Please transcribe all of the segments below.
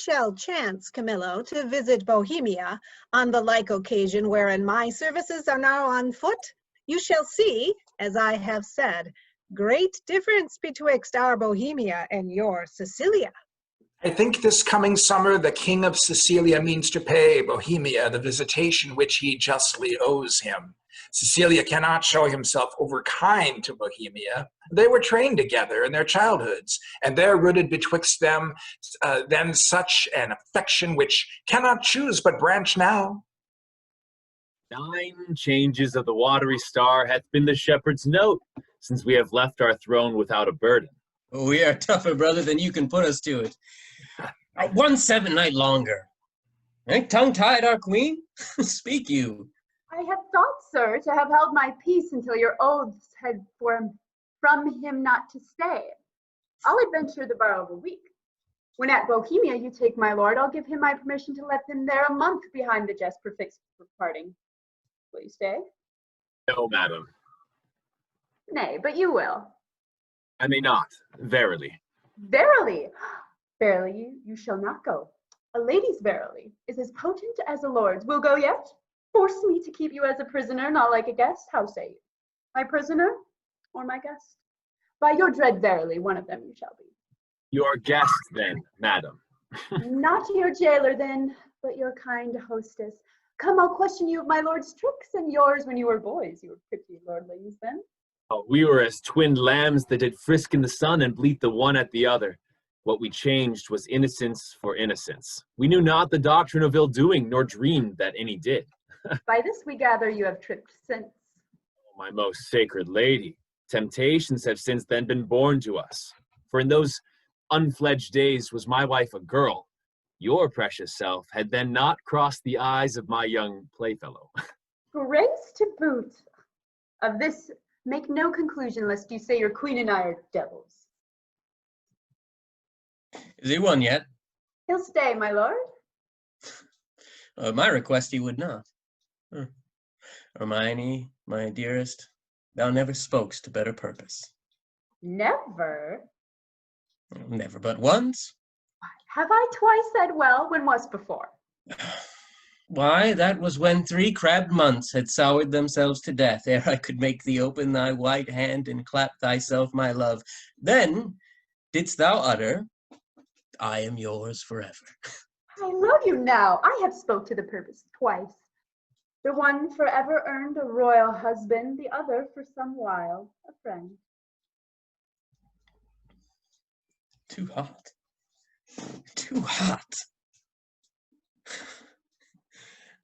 shall chance, Camillo, to visit Bohemia on the like occasion wherein my services are now on foot, you shall see, as I have said, great difference betwixt our Bohemia and your Sicilia. I think this coming summer the king of Sicilia means to pay Bohemia the visitation which he justly owes him. Sicilia cannot show himself overkind to Bohemia. They were trained together in their childhoods, and there rooted betwixt them then such an affection which cannot choose but branch now. 9 changes of the watery star hath been the shepherd's note, since we have left our throne without a burden. We are tougher, brother, than you can put us to it. 1 7 night longer. Ain't tongue-tied our queen? Speak you. I had thought, sir, to have held my peace until your oaths had from him not to stay. I'll adventure the borough of a week. When at Bohemia you take my lord, I'll give him my permission to let them there a month behind the jest prefixed for parting. Will you stay? No, madam. Nay, but you will. I may not, verily. Verily, verily, you shall not go. A lady's verily is as potent as a lord's. Will go yet? Force me to keep you as a prisoner, not like a guest. How say you? My prisoner or my guest? By your dread verily, one of them you shall be. Your guest, then, madam. Not your jailer, then, but your kind hostess. Come, I'll question you of my lord's tricks and yours when you were boys. You were pretty lordlings then. Oh, we were as twin lambs that did frisk in the sun and bleat the one at the other. What we changed was innocence for innocence. We knew not the doctrine of ill-doing, nor dreamed that any did. By this we gather you have tricked since. Oh, my most sacred lady, temptations have since then been born to us. For in those unfledged days was my wife a girl. Your precious self had then not crossed the eyes of my young playfellow. Grace to boot. Of this make no conclusion, lest you say your queen and I are devils. Is he won yet? He'll stay, my lord. My request he would not. Hermione, my dearest, thou never spokest to better purpose. Never? Never but once. Have I twice said well? When was before? Why, that was when 3 crabbed months had soured themselves to death, ere I could make thee open thy white hand and clap thyself my love. Then didst thou utter, I am yours forever. I love you now. I have spoke to the purpose twice. The one forever earned a royal husband, the other for some while a friend. Too hot. Too hot.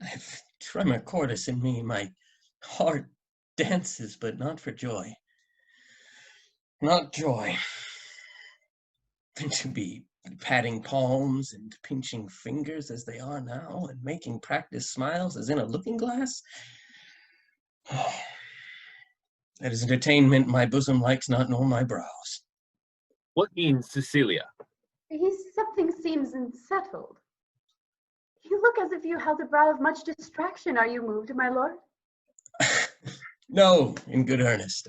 I have tremor cordis in me. My heart dances, but not for joy. Not joy. And to be patting palms and pinching fingers as they are now, and making practice smiles as in a looking glass. Oh, that is entertainment my bosom likes not, nor my brows. What means Sicilia? Something seems unsettled. You look as if you held a brow of much distraction. Are you moved, my lord? No, in good earnest.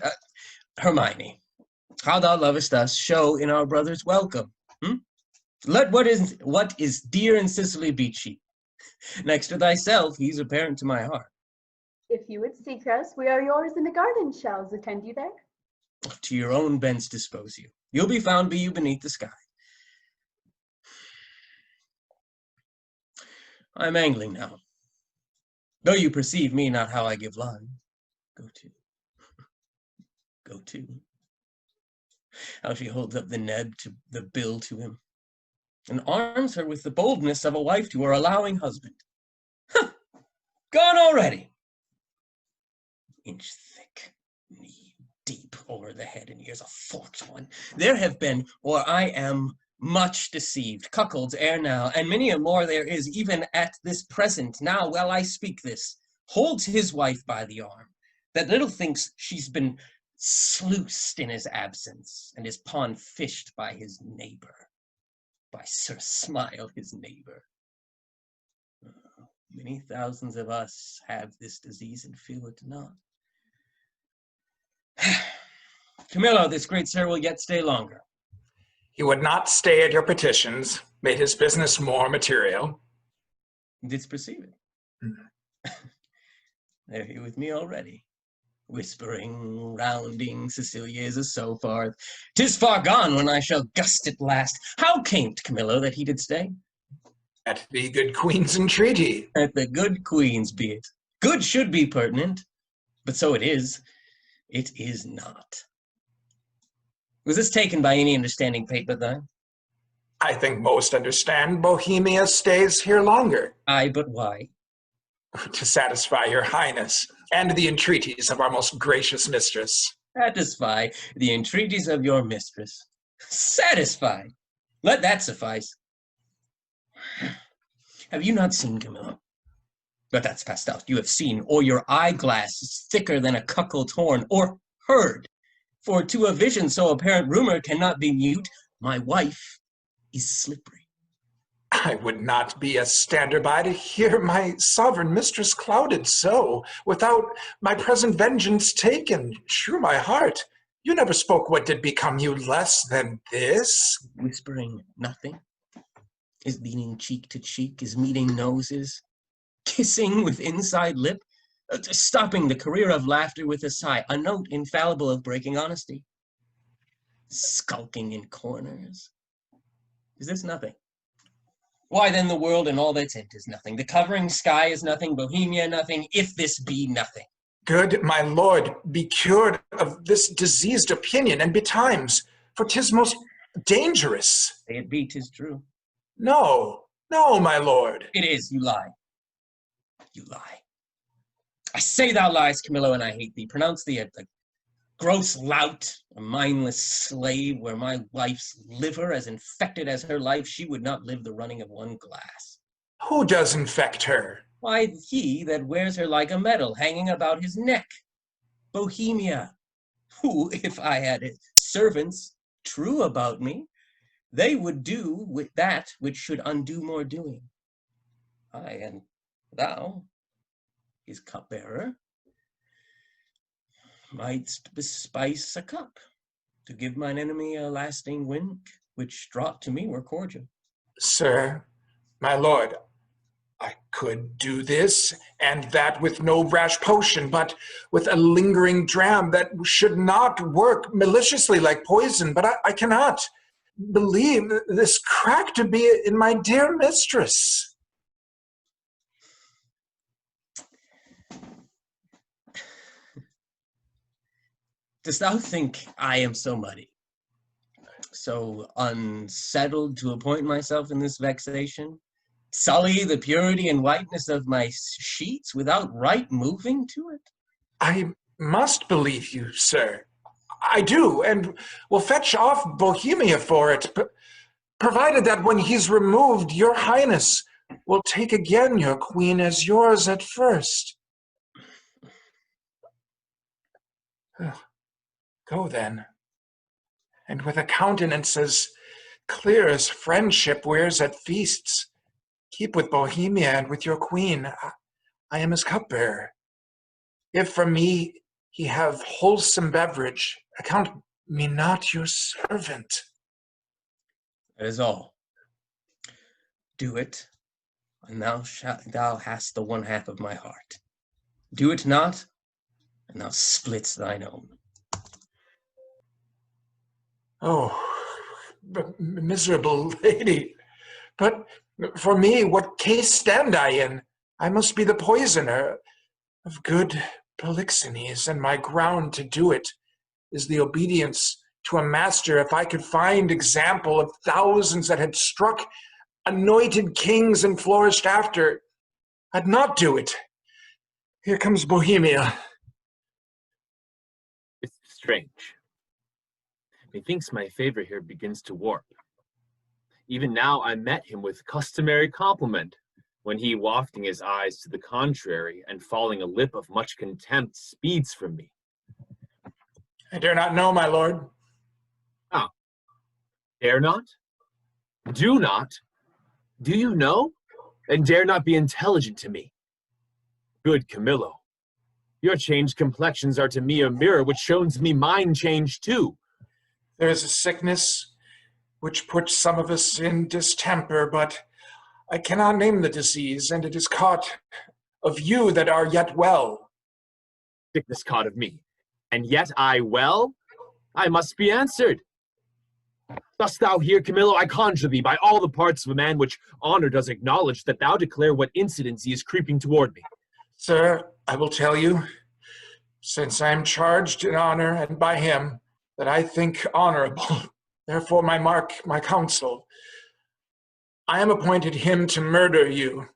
Hermione, how thou lovest us, show in our brother's welcome. Let what is dear in Sicily be cheap. Next to thyself, he's a parent to my heart. If you would seek us, we are yours in the garden. Shall attend you there? To your own bents dispose you. You'll be found be you beneath the sky. I'm angling now. Though you perceive me not how I give line. Go to. Go to. How she holds up the neb to the bill to him, and arms her with the boldness of a wife to her allowing husband. Gone already. Inch thick, knee deep over the head and ears, a forked one. There have been, or I am much deceived, cuckolds ere now, and many a more there is, even at this present. Now, while I speak this, holds his wife by the arm, that little thinks she's been sluiced in his absence, and is pond fished by his neighbor, by Sir Smile, his neighbor. Many thousands of us have this disease and feel it not. Camillo, this great sir will yet stay longer. He would not stay at your petitions. made his business more material. Didst perceive it? They're here with me already. Whispering, rounding, Sicilia is so far. 'Tis far gone when I shall gust it last. How came't, Camillo, that he did stay? At the good queen's entreaty. At the good queen's be it. Good should be pertinent, but so it is. It is not. Was this taken by any understanding fate but thine? I think most understand Bohemia stays here longer. Aye, but why? To satisfy your highness and the entreaties of our most gracious mistress. Satisfy the entreaties of your mistress. Satisfy. Let that suffice. Have you not seen, Camillo? But that's past doubt. You have seen, or your eyeglass is thicker than a cuckold's horn, or heard. For to a vision so apparent rumor cannot be mute. My wife is slippery. I would not be a stander by to hear my sovereign mistress clouded so, without my present vengeance taken. True my heart, you never spoke what did become you less than this. Whispering nothing, is leaning cheek to cheek, is meeting noses, kissing with inside lip, stopping the career of laughter with a sigh, a note infallible of breaking honesty, skulking in corners. Is this nothing? Why then the world and all that's in it is nothing. The covering sky is nothing, Bohemia nothing, if this be nothing. Good my lord, be cured of this diseased opinion, and betimes, for 'tis most dangerous. Say it be, 'tis true. No, no, my lord. It is, you lie. You lie. I say thou lies, Camillo, and I hate thee. Pronounce thee a gross lout, a mindless slave, where my wife's liver, as infected as her life, she would not live the running of one glass. Who does infect her? Why, he that wears her like a medal hanging about his neck. Bohemia, who, if I had servants true about me, they would do with that which should undo more doing. I and thou, his cupbearer, mightst bespice a cup to give mine enemy a lasting wink, which draught to me were cordial. Sir, my lord, I could do this and that with no rash potion, but with a lingering dram that should not work maliciously like poison. But I cannot believe this crack to be in my dear mistress. Dost thou think I am so muddy, so unsettled to appoint myself in this vexation? Sully the purity and whiteness of my sheets without right moving to it? I must believe you, sir. I do, and will fetch off Bohemia for it, provided that when he's removed, your highness will take again your queen as yours at first. Go then, and with a countenance as clear as friendship wears at feasts, keep with Bohemia and with your queen. I am his cupbearer. If from me he have wholesome beverage, account me not your servant. That is all. Do it, and thou hast the one half of my heart. Do it not, and thou splits thine own. Oh, miserable lady, but for me, what case stand I in? I must be the poisoner of good Polixenes, and my ground to do it is the obedience to a master. If I could find example of thousands that had struck anointed kings and flourished after, I'd not do it. Here comes Bohemia. It's strange. Methinks my favor here begins to warp. Even now I met him with customary compliment, when he, wafting his eyes to the contrary, and falling a lip of much contempt, speeds from me. I dare not know, my lord. Ah, dare not? Do not? Do you know? And dare not be intelligent to me? Good Camillo, your changed complexions are to me a mirror which shows me mine changed too. There is a sickness which puts some of us in distemper, but I cannot name the disease, and it is caught of you that are yet well. Sickness caught of me, and yet I well? I must be answered. Dost thou hear, Camillo? I conjure thee, by all the parts of a man which honor does acknowledge, that thou declare what incidents he is creeping toward me. Sir, I will tell you, since I am charged in honor and by him, that I think honorable, therefore my counsel. I am appointed him to murder you.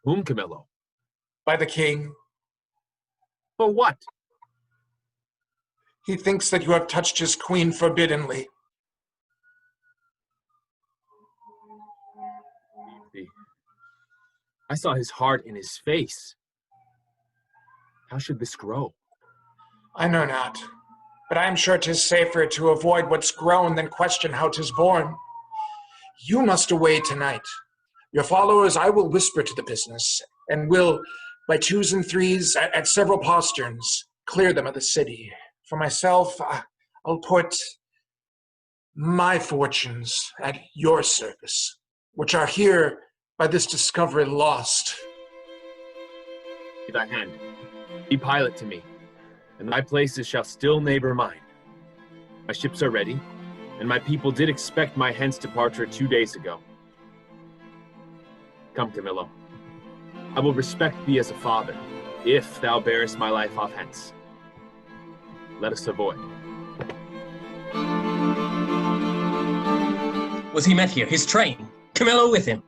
Whom, Camillo? By the king. For what? He thinks that you have touched his queen forbiddenly. I saw his heart in his face. How should this grow? I know not, but I am sure 'tis safer to avoid what's grown than question how 'tis born. You must away tonight. Your followers I will whisper to the business, and will, by twos and threes, at several posterns, clear them of the city. For myself, I'll put my fortunes at your service, which are here by this discovery lost. Be thy hand. Be pilot to me, and thy places shall still neighbor mine. My ships are ready, and my people did expect my hence departure 2 days ago. Come, Camillo. I will respect thee as a father, if thou bearest my life off hence. Let us avoid. Was he met here, his train? Camillo with him?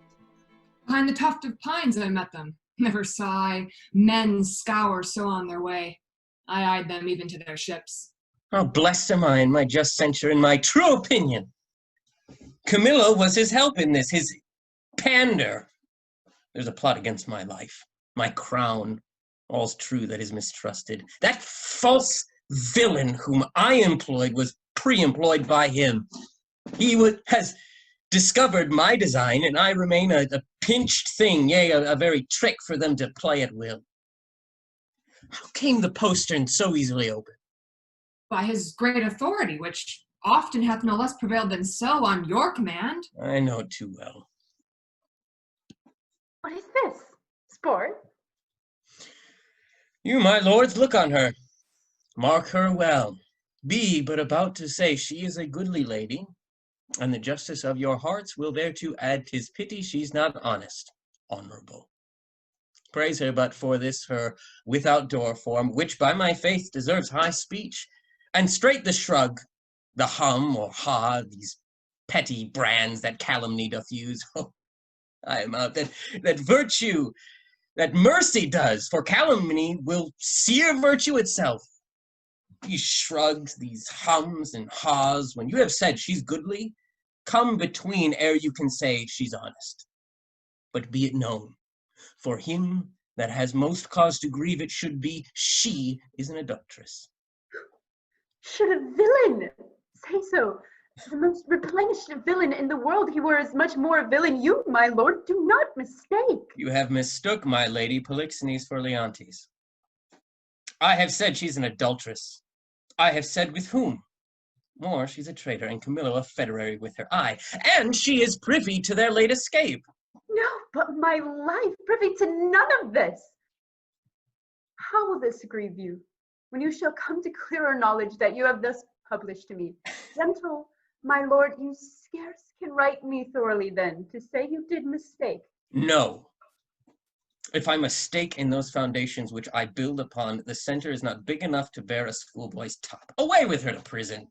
Behind the tuft of pines I met them. Never saw I men scour so on their way. I eyed them even to their ships. Oh, blessed am I in my just censure and my true opinion. Camillo was his help in this, his pander. There's a plot against my life, my crown. All's true that is mistrusted. That false villain whom I employed was pre-employed by him. He has discovered my design, and I remain a pinched thing, yea, a very trick for them to play at will. How came the postern so easily open? By his great authority, which often hath no less prevailed than so on your command. I know it too well. What is this? Sport? You, my lords, look on her. Mark her well. Be but about to say she is a goodly lady, and the justice of your hearts will thereto add 'tis pity she's not honest, honorable. Praise her but for this her without door form, which by my faith deserves high speech, and straight the shrug, the hum or ha, these petty brands that calumny doth use. Oh, I am out that virtue, that mercy does, for calumny will sear virtue itself. These shrugs, these hums and haws, when you have said she's goodly, come between ere you can say she's honest. But be it known, for him that has most cause to grieve it should be she is an adulteress. Should a villain say so? The most replenished villain in the world, he were as much more a villain. You, my lord, do not mistake. You have mistook my lady Polixenes for Leontes. I have said she's an adulteress. I have said with whom? More, she's a traitor, and Camillo a federary with her. Aye, and she is privy to their late escape. No, but my life, privy to none of this. How will this grieve you, when you shall come to clearer knowledge that you have thus published to me? Gentle, my lord, you scarce can write me thoroughly then, to say you did mistake. No. If I mistake in those foundations which I build upon, the center is not big enough to bear a schoolboy's top. Away with her to prison.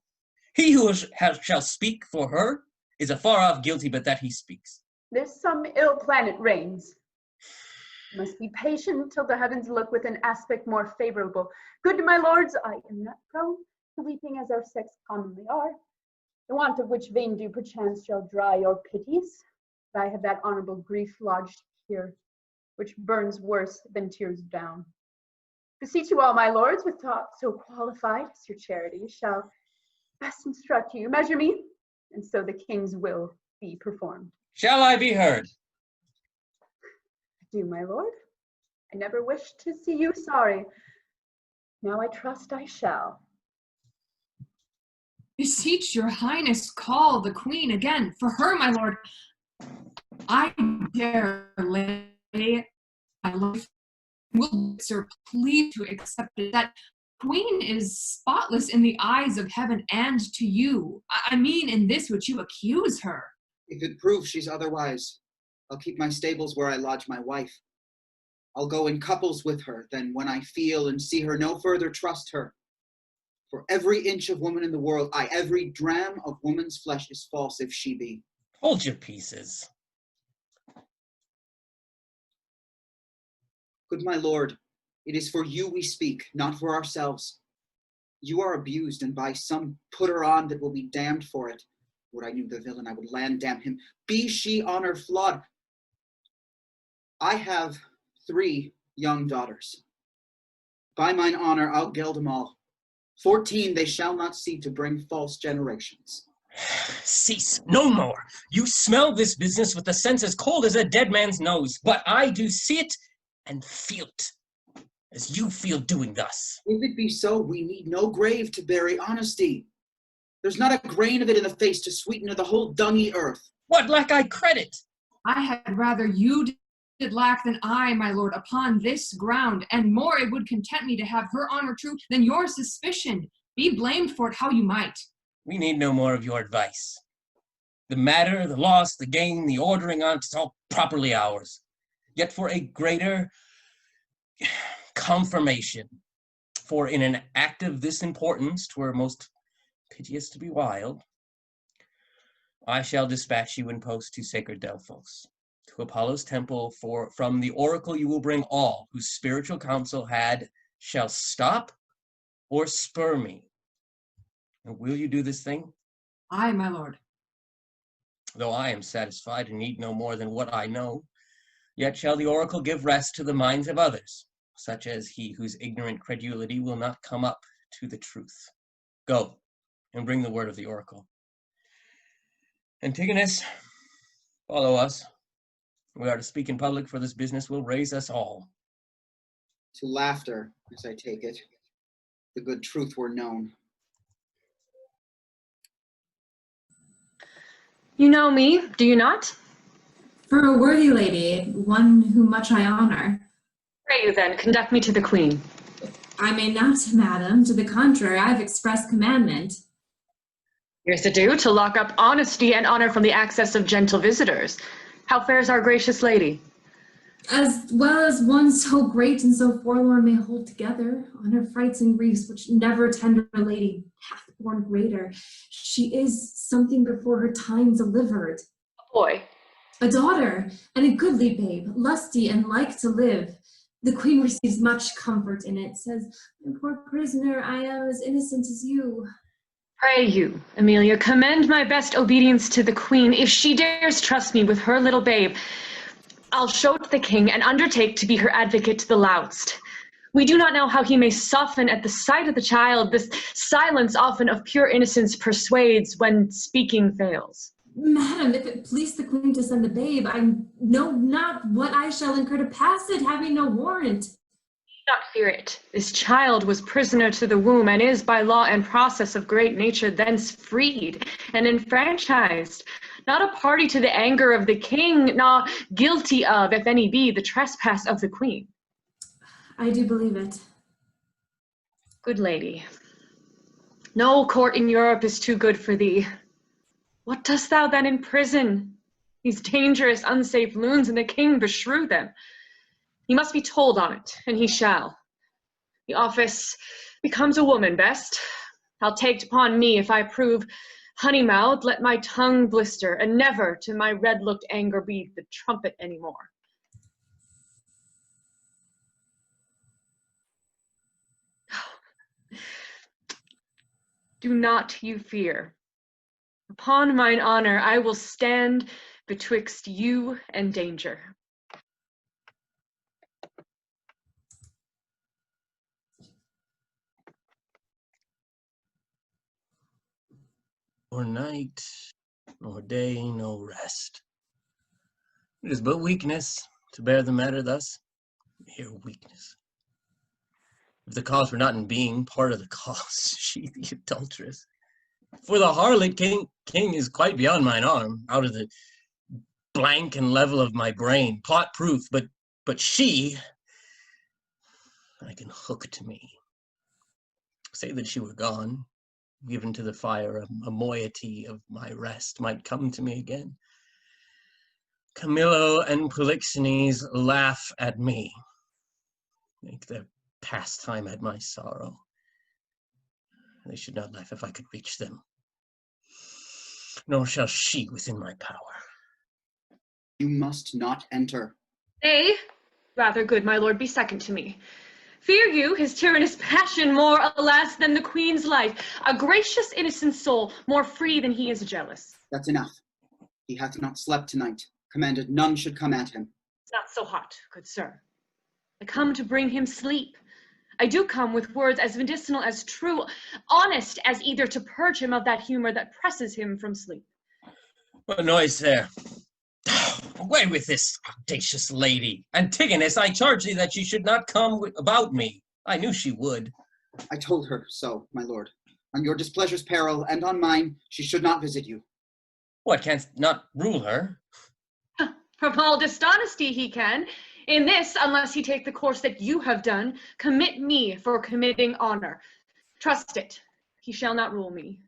He who shall speak for her is afar off guilty, but that he speaks. There's some ill planet reigns. Must be patient till the heavens look with an aspect more favorable. Good my lords, I am not prone to weeping as our sex commonly are, the want of which vain dew perchance shall dry your pities. But I have that honorable grief lodged here, which burns worse than tears down. Beseech you all, my lords, with thought so qualified as your charity, shall best instruct you, measure me, and so the king's will be performed. Shall I be heard? Do, my lord. I never wished to see you sorry. Now I trust I shall. Beseech your highness, call the queen again. For her, my lord, I dare lay my life. Will sir please to accept it, that queen is spotless in the eyes of heaven and to you. I mean in this which you accuse her. If it proves she's otherwise, I'll keep my stables where I lodge my wife. I'll go in couples with her, then when I feel and see her no further trust her. For every inch of woman in the world, aye, every dram of woman's flesh is false if she be. Hold your pieces. Good my lord, it is for you we speak, not for ourselves. You are abused, and by some putter on that will be damned for it. Would I knew the villain, I would land damn him. Be she honor flawed. I have 3 young daughters. By mine honor, I'll geld them all. 14 they shall not see to bring false generations. Cease, no more. You smell this business with a sense as cold as a dead man's nose, but I do see it and feel it, as you feel doing thus. If it be so, we need no grave to bury honesty. There's not a grain of it in the face to sweeten the whole dungy earth. What lack I credit? I had rather you did lack than I, my lord, upon this ground, and more it would content me to have her honor true than your suspicion. Be blamed for it how you might. We need no more of your advice. The matter, the loss, the gain, the ordering on, it's all properly ours. Yet for a greater confirmation, for in an act of this importance, 'twere most piteous to be wild, I shall dispatch you in post to sacred Delphos, to Apollo's temple, for from the oracle you will bring all whose spiritual counsel shall stop or spur me. And will you do this thing? Aye, my lord. Though I am satisfied and need no more than what I know, yet shall the oracle give rest to the minds of others, such as he whose ignorant credulity will not come up to the truth. Go, and bring the word of the oracle. Antigonus, follow us. We are to speak in public, for this business will raise us all. To laughter, as I take it, the good truth were known. You know me, do you not? For a worthy lady, one whom much I honor. Pray you then, conduct me to the queen. I may not, madam. To the contrary, I have expressed commandment. Here's to do, to lock up honesty and honor from the access of gentle visitors. How fares our gracious lady? As well as one so great and so forlorn may hold together, honor frights and griefs which never tender lady hath borne greater. She is something before her time delivered. A boy. A daughter, and a goodly babe, lusty and like to live. The queen receives much comfort in it, says, my poor prisoner, I am as innocent as you. Pray you, Amelia, commend my best obedience to the queen. If she dares trust me with her little babe, I'll show it to the king and undertake to be her advocate to the loudest. We do not know how he may soften at the sight of the child. This silence often of pure innocence persuades when speaking fails. Madam, if it please the queen to send the babe, I know not what I shall incur to pass it, having no warrant. Do not fear it. This child was prisoner to the womb, and is by law and process of great nature thence freed and enfranchised, not a party to the anger of the king, nor guilty of, if any be, the trespass of the queen. I do believe it. Good lady, no court in Europe is too good for thee. What dost thou then in prison? These dangerous, unsafe loons, and the king beshrew them. He must be told on it, and he shall. The office becomes a woman best. I'll take't upon me if I prove honey-mouthed, let my tongue blister, and never to my red-looked anger beat the trumpet any more. Do not you fear. Upon mine honor, I will stand betwixt you and danger. Nor night, nor day, no rest. It is but weakness to bear the matter thus. Mere weakness. If the cause were not in being part of the cause, she the adulteress. For the harlot king is quite beyond mine arm, out of the blank and level of my brain, plot proof, but she, I can hook to me. Say that she were gone, given to the fire, a moiety of my rest might come to me again. Camillo and Polixenes laugh at me, make their pastime at my sorrow. They should not laugh if I could reach them, nor shall she within my power. You must not enter. Nay, rather good my lord be second to me. Fear you his tyrannous passion more, alas, than the queen's life, a gracious innocent soul, more free than he is jealous. That's enough. He hath not slept tonight. Commanded none should come at him. It's not so hot, good sir. I come to bring him sleep. I do come with words as medicinal as true, honest as either to purge him of that humor that presses him from sleep. What noise there? Away with this audacious lady. Antigonus, I charge thee that she should not come about me. I knew she would. I told her so, my lord. On your displeasure's peril, and on mine, she should not visit you. What, canst not rule her? From all dishonesty he can. In this, unless he take the course that you have done, commit me for committing honor. Trust it, he shall not rule me.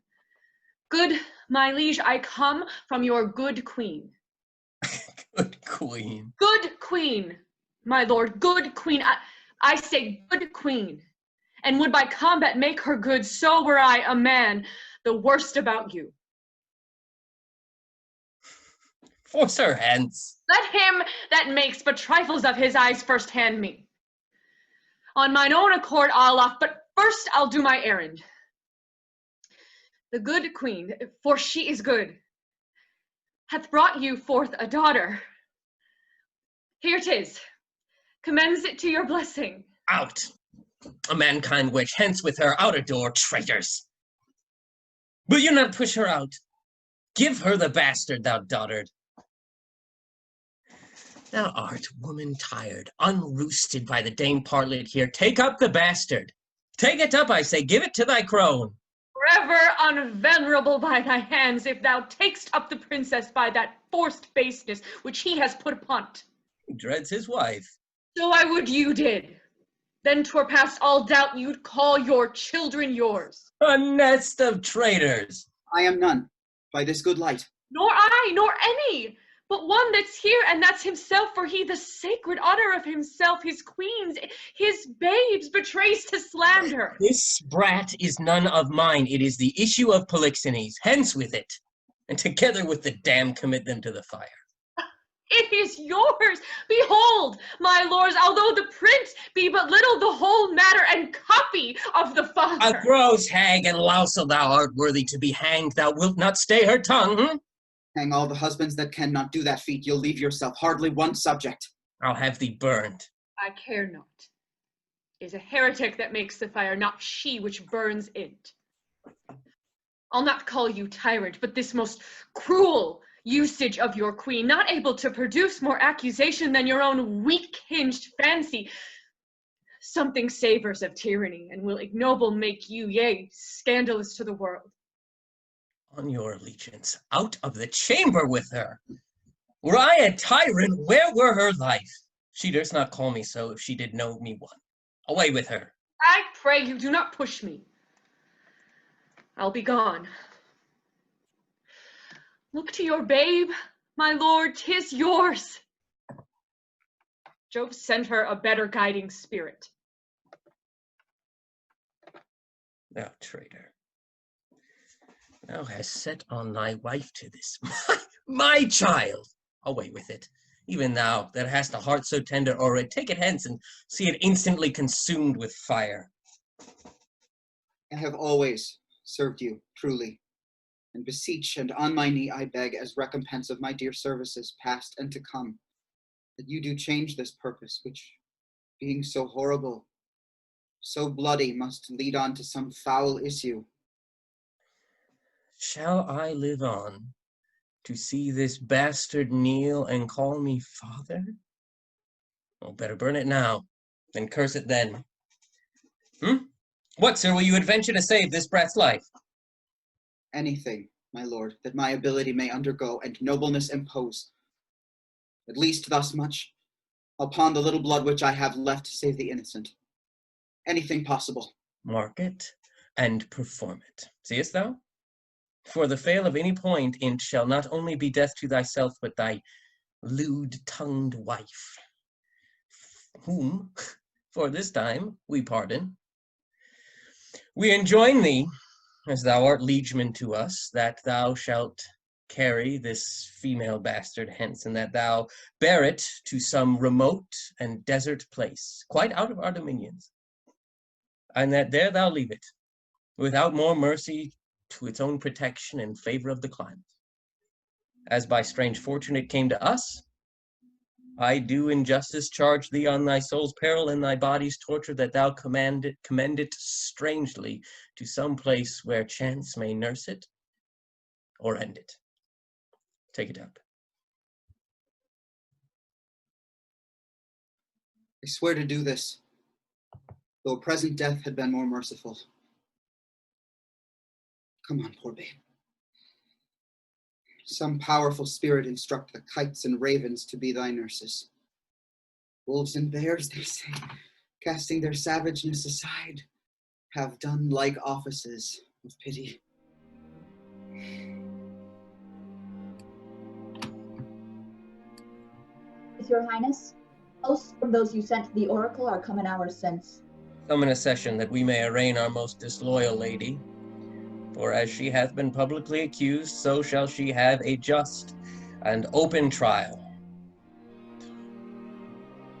Good, my liege, I come from your good queen. Good queen. Good queen, my lord, good queen. I say good queen. And would by combat make her good, so were I a man, the worst about you. Force her hence. Let him that makes but trifles of his eyes first hand me. On mine own accord I'll off, but first I'll do my errand. The good queen, for she is good, hath brought you forth a daughter. Here 'tis. Commends it to your blessing. Out, a mankind witch, hence with her, out a door, traitors. Will you not push her out? Give her the bastard, thou dotard. Thou art woman tired, unroosted by the dame partlet here. Take up the bastard. Take it up, I say, give it to thy crone. Forever unvenerable by thy hands, if thou takest up the princess by that forced baseness which he has put upon't. He dreads his wife. So I would you did. Then 'twere past all doubt you'd call your children yours. A nest of traitors. I am none, by this good light. Nor I, nor any, but one that's here, and that's himself, for he the sacred honor of himself, his queens, his babes, betrays to slander. This brat is none of mine. It is the issue of Polixenes. Hence with it, and together with the dam commit them to the fire. It is yours. Behold, my lords, although the print be but little, the whole matter and copy of the father. A gross hag and lousel thou art worthy to be hanged. Thou wilt not stay her tongue, Hang all the husbands that cannot do that feat. You'll leave yourself hardly one subject. I'll have thee burned. I care not. It is a heretic that makes the fire, not she which burns it. I'll not call you tyrant, but this most cruel usage of your queen, not able to produce more accusation than your own weak-hinged fancy, something savors of tyranny, and will ignoble make you, yea, scandalous to the world. On your allegiance, out of the chamber with her. Were I a tyrant, where were her life? She durst not call me so if she did know me one. Away with her. I pray you do not push me. I'll be gone. Look to your babe, my lord, 'tis yours. Jove sent her a better guiding spirit. Thou traitor. Thou hast set on thy wife to this, my child. Away with it. Even thou, that hast a heart so tender already, take it hence and see it instantly consumed with fire. I have always served you truly, and beseech and on my knee I beg, as recompense of my dear services, past and to come, that you do change this purpose, which, being so horrible, so bloody, must lead on to some foul issue. Shall I live on to see this bastard kneel and call me father? Oh, better burn it now, than curse it then. What, sir, will you adventure to save this brat's life? Anything, my lord, that my ability may undergo and nobleness impose. At least thus much, upon the little blood which I have left, save the innocent. Anything possible. Mark it and perform it. Seest thou? For the fail of any point in't shall not only be death to thyself, but thy lewd-tongued wife, whom, for this time, we pardon. We enjoin thee, as thou art liegeman to us, that thou shalt carry this female bastard hence, and that thou bear it to some remote and desert place, quite out of our dominions, and that there thou leave it, without more mercy to its own protection in favor of the climate. As by strange fortune it came to us, I do in justice charge thee on thy soul's peril and thy body's torture, that thou commend it strangely to some place where chance may nurse it or end it. Take it up. I swear to do this, though present death had been more merciful. Come on, poor babe. Some powerful spirit instruct the kites and ravens to be thy nurses. Wolves and bears, they say, casting their savageness aside, have done like offices of pity. Is your highness, most from those you sent to the oracle are come an hour since. Summon a session that we may arraign our most disloyal lady. For as she hath been publicly accused, so shall she have a just and open trial.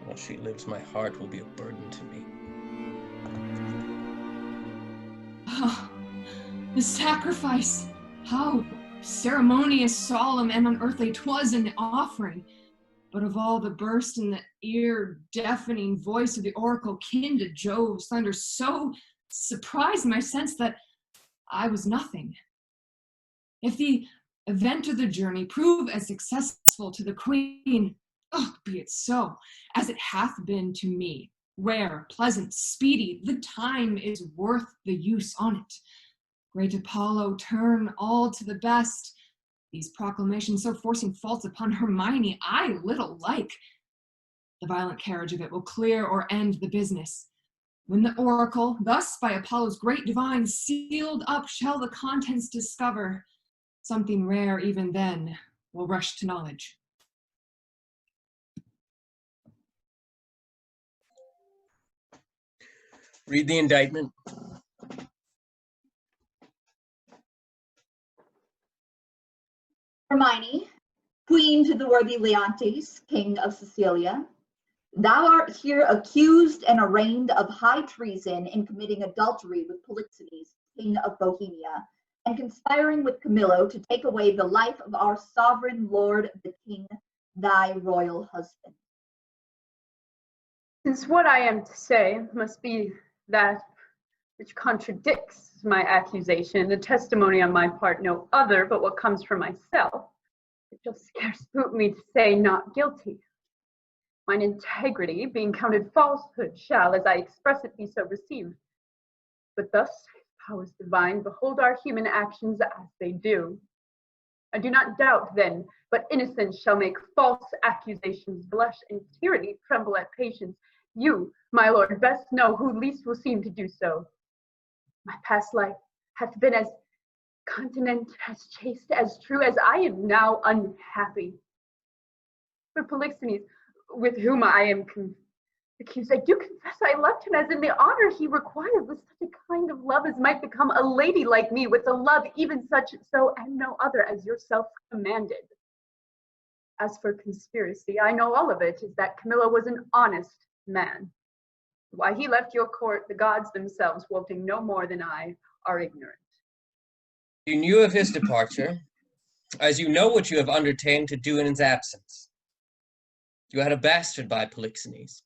While she lives, my heart will be a burden to me. Oh, the sacrifice! How ceremonious, solemn, and unearthly 'twas in the offering. But of all the burst in the ear-deafening voice of the oracle, kin to Jove's thunder, so surprised my sense that I was nothing. If the event of the journey prove as successful to the queen, oh, be it so, as it hath been to me, rare, pleasant, speedy, the time is worth the use on it. Great Apollo, turn all to the best. These proclamations so forcing faults upon Hermione, I little like. The violent carriage of it will clear or end the business. When the oracle, thus by Apollo's great divine, sealed up shall the contents discover, something rare even then will rush to knowledge. Read the indictment. Hermione, queen to the worthy Leontes, king of Sicilia, thou art here accused and arraigned of high treason in committing adultery with Polixenes, king of Bohemia, and conspiring with Camillo to take away the life of our sovereign lord, the king, thy royal husband. Since what I am to say must be that which contradicts my accusation, the testimony on my part no other but what comes from myself, it shall scarce boot me to say not guilty. Mine integrity, being counted falsehood, shall, as I express it, be so received. But thus, powers divine, behold our human actions as they do. I do not doubt, then, but innocence shall make false accusations blush, and tyranny tremble at patience. You, my lord, best know who least will seem to do so. My past life hath been as continent, as chaste, as true as I am now unhappy. For Polixenes, with whom I am accused, I do confess I loved him as in the honor he required, with such a kind of love as might become a lady like me, with a love even such, so and no other as yourself commanded. As for conspiracy, I know all of it is that Camillo was an honest man. Why he left your court, the gods themselves, wotting no more than I, are ignorant. You knew of his departure, as you know what you have undertaken to do in his absence. You had a bastard by Polixenes,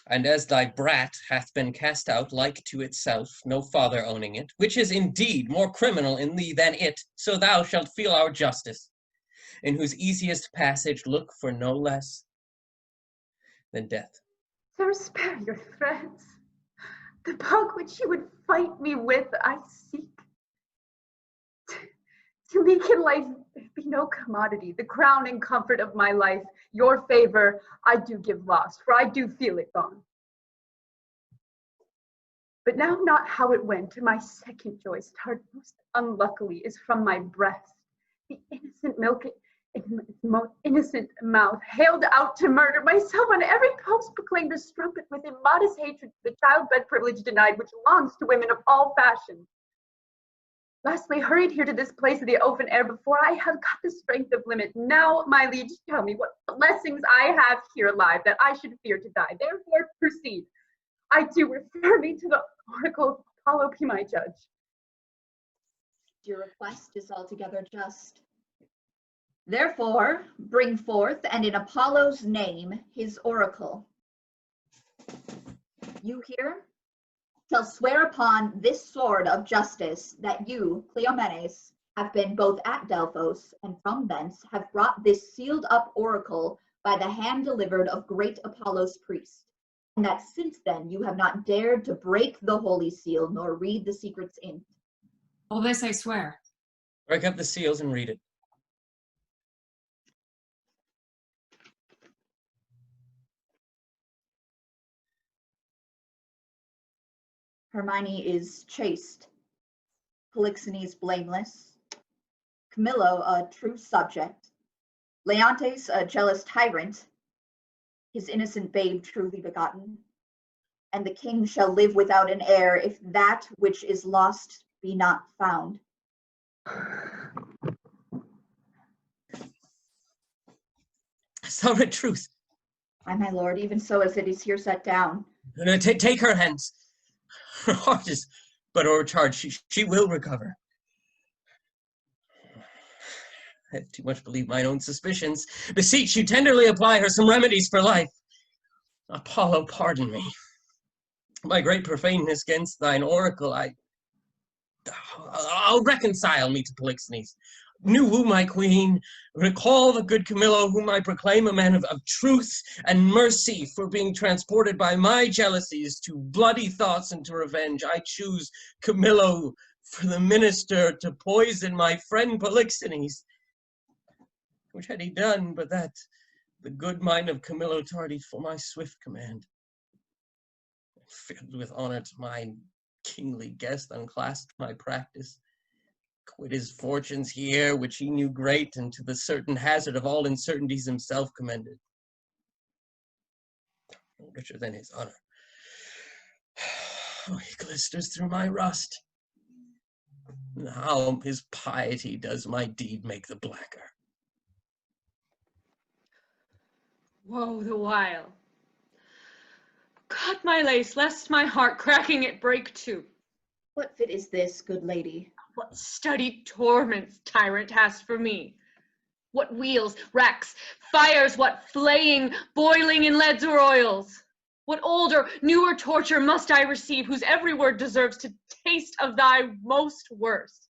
and as thy brat hath been cast out like to itself, no father owning it, which is indeed more criminal in thee than it, so thou shalt feel our justice, in whose easiest passage look for no less than death. Sir, spare your threats. The bug which you would fight me with, I seek. To me can life be no commodity, the crown and comfort of my life. Your favor I do give lost, for I do feel it gone. But now not how it went, my second joy starred most unluckily is from my breast. The innocent milk in its most innocent mouth, hailed out to murder myself on every post, proclaimed a strumpet with immodest hatred to the childbed privilege denied, which belongs to women of all fashions. Lastly, hurried here to this place of the open air before I have got the strength of limit. Now, my liege, tell me what blessings I have here alive that I should fear to die. Therefore, proceed. I do refer me to the oracle of Apollo, be my judge. Your request is altogether just. Therefore, bring forth, and in Apollo's name, his oracle. You hear? Shall swear upon this sword of justice that you, Cleomenes, have been both at Delphos and from thence have brought this sealed up oracle by the hand delivered of great Apollo's priest, and that since then you have not dared to break the holy seal nor read the secrets in it. All this I swear. Break up the seals and read it. Hermione is chaste, Polixenes blameless, Camillo a true subject, Leontes a jealous tyrant, his innocent babe truly begotten, and the king shall live without an heir if that which is lost be not found. Hast thou read truth? Ay, my lord, even so as it is here set down. Take her hence. Her heart is but overcharged. She will recover. I have too much believed mine own suspicions. Beseech you tenderly apply her some remedies for life. Apollo, pardon me. My great profaneness against thine oracle, I'll reconcile me to Polixenes. New woo my queen, recall the good Camillo, whom I proclaim a man of truth and mercy, for being transported by my jealousies to bloody thoughts and to revenge. I choose Camillo for the minister to poison my friend Polixenes. Which had he done, but that the good mind of Camillo tardied for my swift command. Filled with honor to my kingly guest, unclasped my practice, quit his fortunes here, which he knew great, and to the certain hazard of all uncertainties himself commended. Richer than his honor. Oh, he glisters through my rust. How his piety does my deed make the blacker. Woe the while. Cut my lace, lest my heart cracking it break too. What fit is this, good lady? What studied torments, tyrant, hast for me? What wheels, racks, fires, what flaying, boiling in leads or oils? What older, newer torture must I receive, whose every word deserves to taste of thy most worst?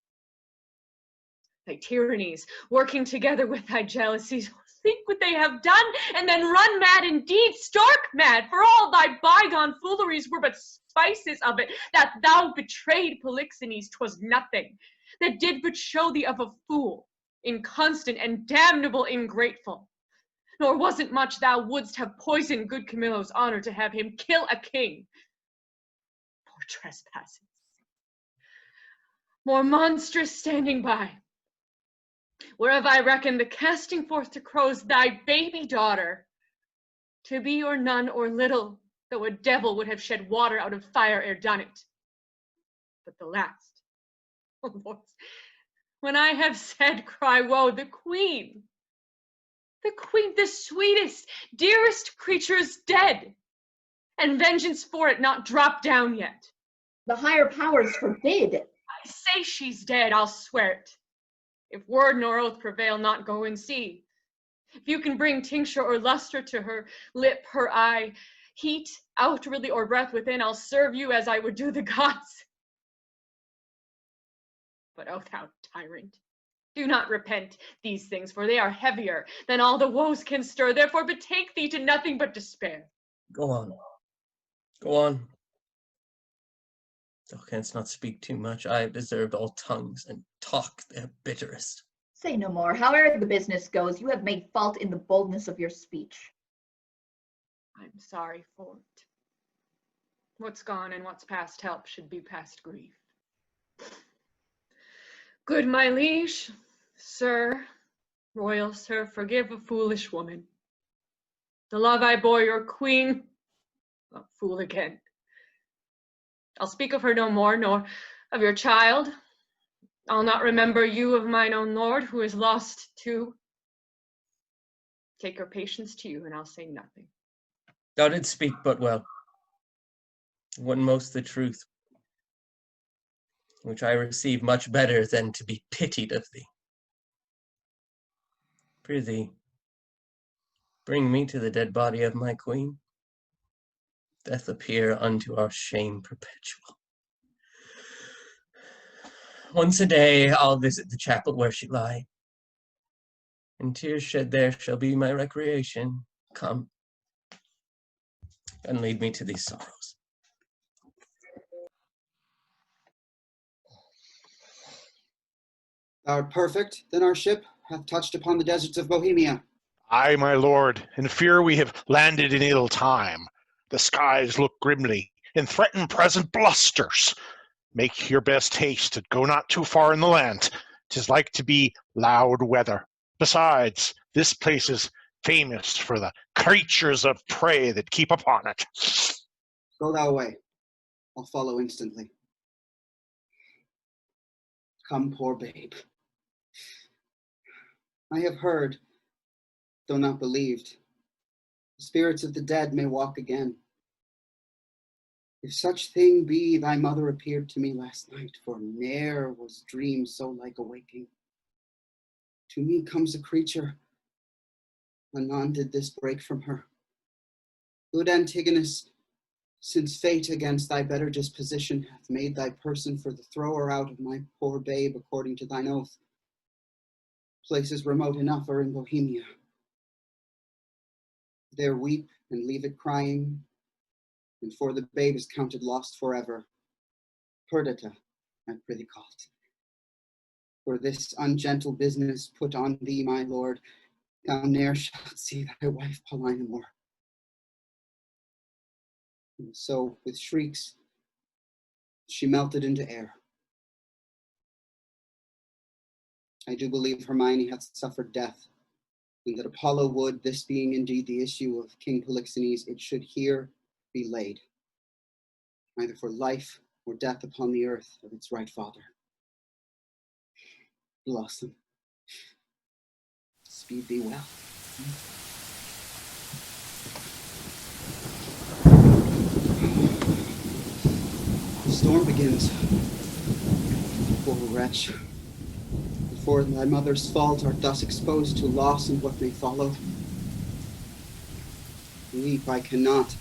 Thy tyrannies, working together with thy jealousies, think what they have done, and then run mad indeed, stark mad, for all thy bygone fooleries were but spices of it, that thou betrayed Polixenes, 'twas nothing, that did but show thee of a fool, inconstant and damnable ingrateful. Nor wasn't much thou wouldst have poisoned good Camillo's honor to have him kill a king. Poor trespasses, more monstrous standing by, whereof I reckon the casting forth to crows thy baby daughter, to be or none or little, though a devil would have shed water out of fire ere done it. But the last, oh Lord, when I have said, cry woe, the queen, the sweetest, dearest creature is dead, and vengeance for it not dropped down yet. The higher powers forbid. I say she's dead, I'll swear it. If word nor oath prevail, not go and see. If you can bring tincture or luster to her lip, her eye, heat outwardly or breath within, I'll serve you as I would do the gods. But O thou tyrant, do not repent these things, for they are heavier than all the woes can stir. Therefore betake thee to nothing but despair. Go on. Go on. Thou canst not speak too much. I have deserved all tongues, and talk their bitterest. Say no more. However the business goes, you have made fault in the boldness of your speech. I'm sorry for it. What's gone and what's past help should be past grief. Good my liege, sir, royal sir, forgive a foolish woman. The love I bore your queen, a fool again. I'll speak of her no more, nor of your child. I'll not remember you of mine own lord, who is lost too. Take her patience to you, and I'll say nothing. Thou didst speak but well. What most the truth, which I receive much better than to be pitied of thee. Prithee, bring me to the dead body of my queen. Death appear unto our shame perpetual. Once a day I'll visit the chapel where she lie, and tears shed there shall be my recreation. Come, and lead me to these sorrows. Thou art perfect, then our ship hath touched upon the deserts of Bohemia. Aye, my lord, in fear we have landed in ill time. The skies look grimly, and threaten present blusters. Make your best haste, and go not too far in the land. 'Tis like to be loud weather. Besides, this place is famous for the creatures of prey that keep upon it. Go thou away. I'll follow instantly. Come, poor babe. I have heard, though not believed, the spirits of the dead may walk again. If such thing be, thy mother appeared to me last night, for ne'er was dream so like a waking. To me comes a creature, anon did this break from her. Good Antigonus, since fate against thy better disposition hath made thy person for the thrower out of my poor babe according to thine oath, places remote enough are in Bohemia. There weep and leave it crying, and for the babe is counted lost forever. Perdita, I prithee call it. For this ungentle business put on thee, my lord, thou ne'er shalt see thy wife Paulina more. And so, with shrieks, she melted into air. I do believe Hermione hath suffered death, and that Apollo would, this being indeed the issue of King Polixenes, it should here be laid, either for life or death upon the earth of its right father. Blossom, speed thee well. The storm begins. Poor wretch. For thy mother's fault art thus exposed to loss and what may follow. Weep I cannot,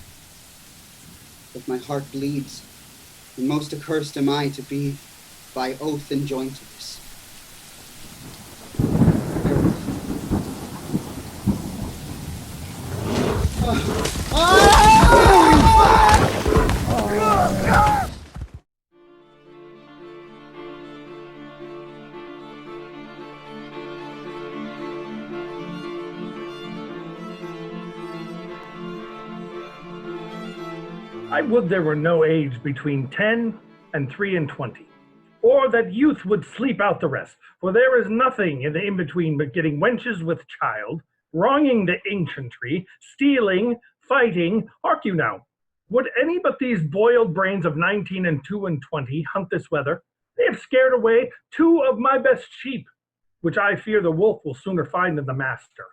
but my heart bleeds, and most accursed am I to be by oath enjoined to this. I would there were no age between 10 and 3 and 20, or that youth would sleep out the rest, for there is nothing in the in-between but getting wenches with child, wronging the ancientry, stealing, fighting. Hark you now, would any but these boiled brains of 19 and 2 and 20 hunt this weather? They have scared away 2 of my best sheep, which I fear the wolf will sooner find than the master.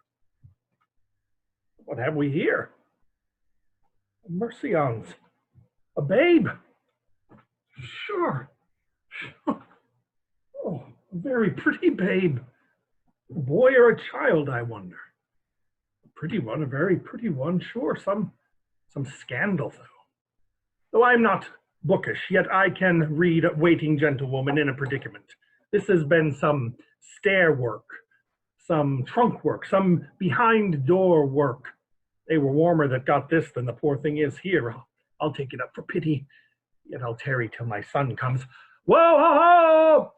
What have we here? Mercions. A babe. Sure. Oh, a very pretty babe. A boy or a child, I wonder. A pretty one, a very pretty one, sure. Some scandal, though I'm not bookish, yet I can read a waiting gentlewoman in a predicament. This has been some stair work, some trunk work, some behind door work. They were warmer that got this than the poor thing is here. I'll take it up for pity. Yet I'll tarry till my son comes. Whoa, ho, ho!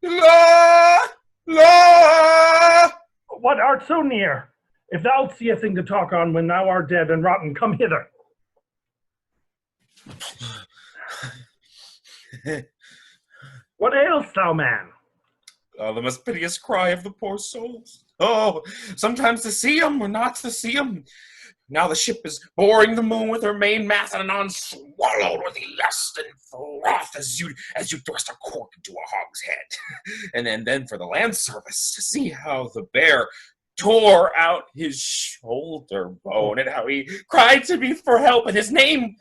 La! La! What art so near? If thou see a thing to talk on when thou art dead and rotten, come hither. What ails thou, man? Oh, the most piteous cry of the poor souls. Oh, sometimes to see 'em or not to see 'em. Now the ship is boring the moon with her main mast, and anon swallowed with lust and froth as you thrust a cork into a hogshead. and then for the land service, to see how the bear tore out his shoulder bone, and how he cried to me for help, and his name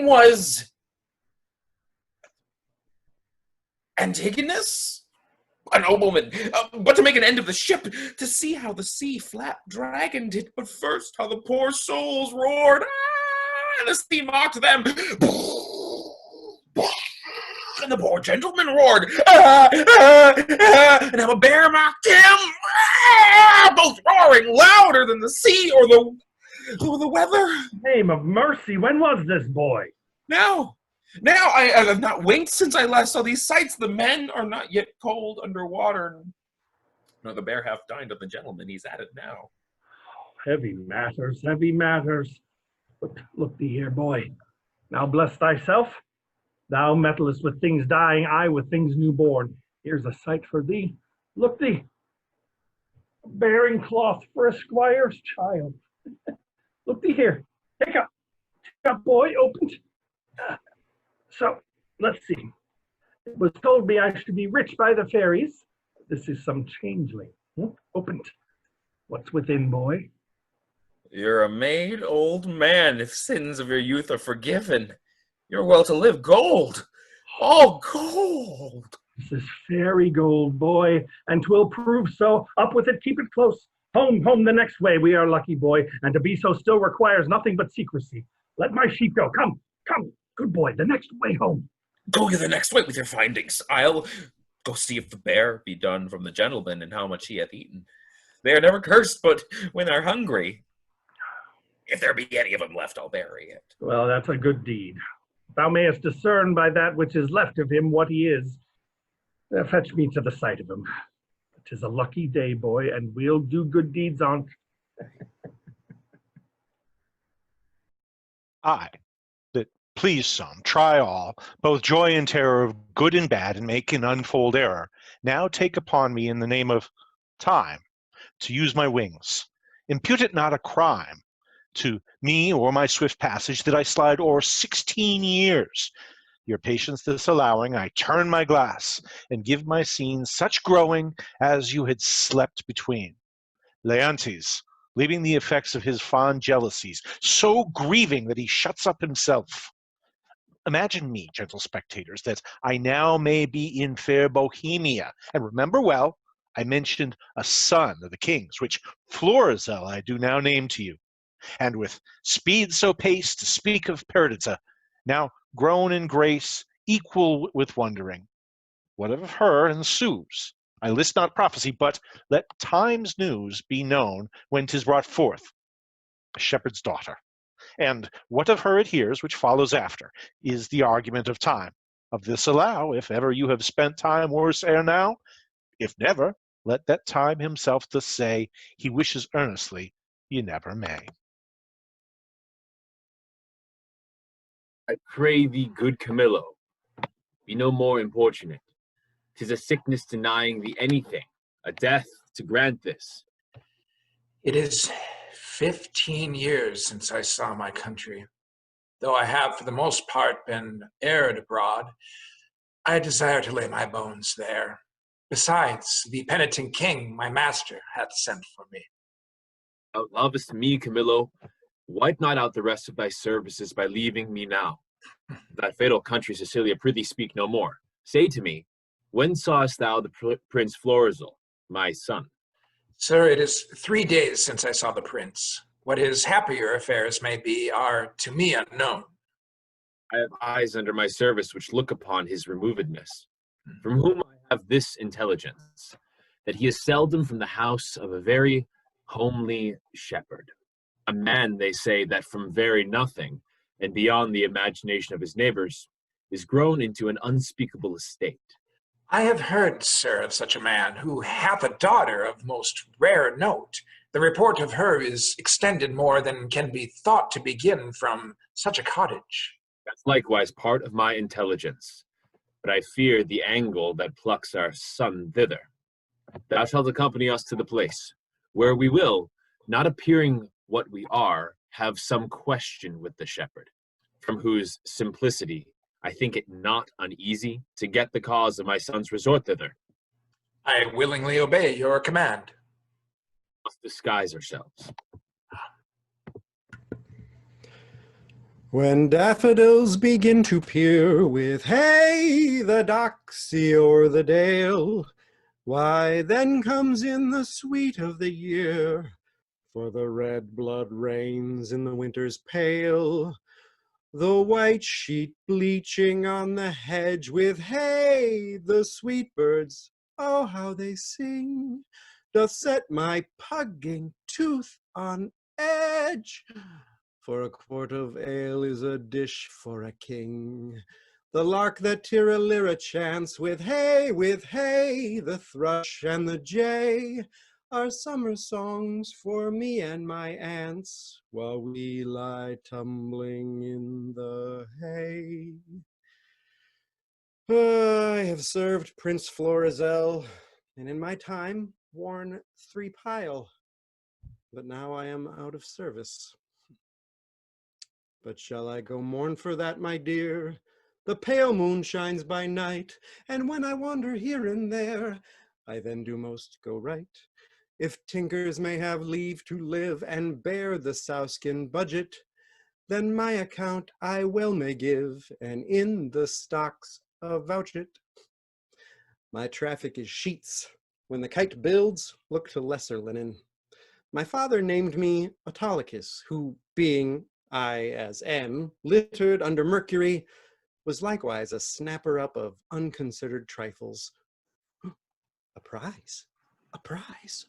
was Antigonus, a nobleman, but to make an end of the ship, to see how the sea flap dragoned it, but first how the poor souls roared, and the sea mocked them, and the poor gentleman roared, and how a bear mocked him, both roaring louder than the sea or the weather. Name of mercy, when was this, boy? Now I have not winked since I last saw these sights. The men are not yet cold under water. No, the bear hath dined on the gentleman. He's at it now. Heavy matters, heavy matters. But look thee here, boy. Now bless thyself. Thou meddlest with things dying, I with things newborn. Here's a sight for thee. Look thee. A bearing cloth for a squire's child. Look thee here. Take up, boy, opened. So, let's see. It was told me I should be rich by the fairies. This is some changeling. Opened. What's within, boy? You're a made old man, if sins of your youth are forgiven. You're well to live. Gold. All gold. This is fairy gold, boy, and 'twill prove so. Up with it, keep it close. Home, home the next way. We are lucky, boy, and to be so still requires nothing but secrecy. Let my sheep go. Come, come. Good boy, the next way home. Go you the next way with your findings. I'll go see if the bear be done from the gentleman and how much he hath eaten. They are never cursed, but when they're hungry. If there be any of them left, I'll bury it. Well, that's a good deed. Thou mayest discern by that which is left of him what he is. Fetch me to the sight of him. 'Tis a lucky day, boy, and we'll do good deeds on't. Aye. Please some, try all, both joy and terror of good and bad, and make and unfold error. Now take upon me in the name of time to use my wings. Impute it not a crime to me or my swift passage that I slide o'er 16 years. Your patience this allowing, I turn my glass and give my scene such growing as you had slept between. Leontes, leaving the effects of his fond jealousies, so grieving that he shuts up himself. Imagine me, gentle spectators, that I now may be in fair Bohemia. And remember well, I mentioned a son of the king's, which Florizel I do now name to you. And with speed so paced to speak of Perdita, now grown in grace, equal with wondering. What of her ensues? I list not prophecy, but let time's news be known when 'tis brought forth. A shepherd's daughter. And what of her adheres, which follows after, is the argument of time. Of this allow, if ever you have spent time worse ere now, if never, let that time himself thus say, he wishes earnestly ye never may. I pray thee, good Camillo, be no more importunate. 'Tis a sickness denying thee anything, a death to grant this. It is 15 years since I saw my country. Though I have for the most part been erred abroad, I desire to lay my bones there. Besides, the penitent king, my master, hath sent for me. Thou lovest me, Camillo. Wipe not out the rest of thy services by leaving me now. That fatal country, Sicilia, prithee speak no more. Say to me, when sawest thou the Prince Florizel, my son? Sir, it is 3 days since I saw the prince. What his happier affairs may be are to me unknown. I have eyes under my service which look upon his removedness, from whom I have this intelligence, that he is seldom from the house of a very homely shepherd. A man, they say, that from very nothing and beyond the imagination of his neighbors, is grown into an unspeakable estate. I have heard, sir, of such a man, who hath a daughter of most rare note. The report of her is extended more than can be thought to begin from such a cottage. That's likewise part of my intelligence, but I fear the angle that plucks our son thither. Thou shalt accompany us to the place, where we will, not appearing what we are, have some question with the shepherd, from whose simplicity I think it not uneasy to get the cause of my son's resort thither. I willingly obey your command. We must disguise ourselves. When daffodils begin to peer with hey, the doxy o'er the dale, why then comes in the sweet of the year, for the red blood reigns in the winter's pale. The white sheet bleaching on the hedge with hay, the sweet birds, oh how they sing, doth set my pugging tooth on edge. For a quart of ale is a dish for a king. The lark that tirra-lira chants with hay, the thrush and the jay, are summer songs for me and my aunts, while we lie tumbling in the hay. I have served Prince Florizel, and in my time worn 3 pile, but now I am out of service. But shall I go mourn for that, my dear? The pale moon shines by night, and when I wander here and there, I then do most go right. If tinkers may have leave to live and bear the sowskin budget, then my account I well may give, and in the stocks avouch it. My traffic is sheets. When the kite builds, look to lesser linen. My father named me Autolycus, who, being I as am, littered under Mercury, was likewise a snapper up of unconsidered trifles. A prize, a prize.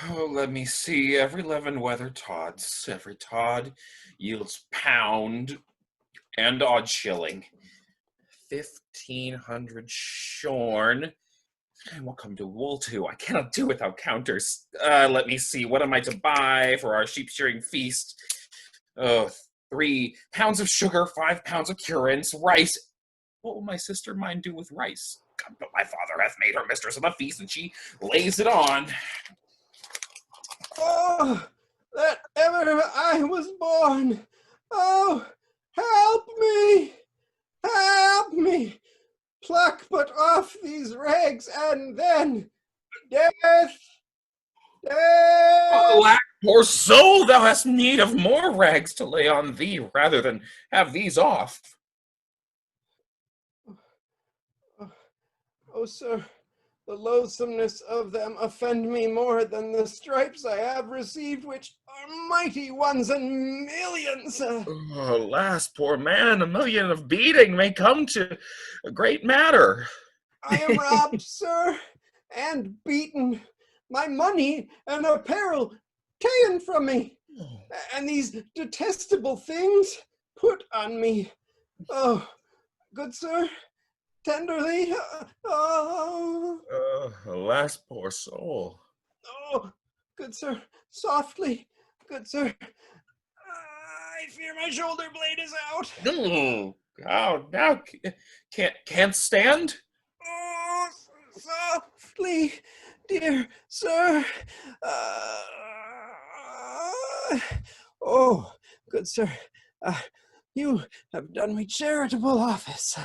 Oh, let me see. Every 11 weather tods. Every tod yields pound and odd shilling. 1,500 shorn. And what come to wool too? I cannot do without counters. Let me see. What am I to buy for our sheep shearing feast? Oh, 3 pounds of sugar, 5 pounds of currants, rice. What will my sister mine do with rice? But my father hath made her mistress of the feast, and she lays it on. Oh, that ever I was born. Oh, help me, help me. Pluck but off these rags, and then death, death. Alack, poor soul, thou hast need of more rags to lay on thee, rather than have these off. Oh, sir, the loathsomeness of them offend me more than the stripes I have received, which are mighty ones and millions. Alas, poor man, 1,000,000 of beating may come to a great matter. I am robbed, sir, and beaten, my money and apparel taken from me, and these detestable things put on me. Oh, good sir, tenderly. Alas, poor soul. Oh, good sir, softly, good sir. I fear my shoulder blade is out. Oh, now can't stand? Oh, softly, dear sir. Oh, good sir, you have done me charitable office.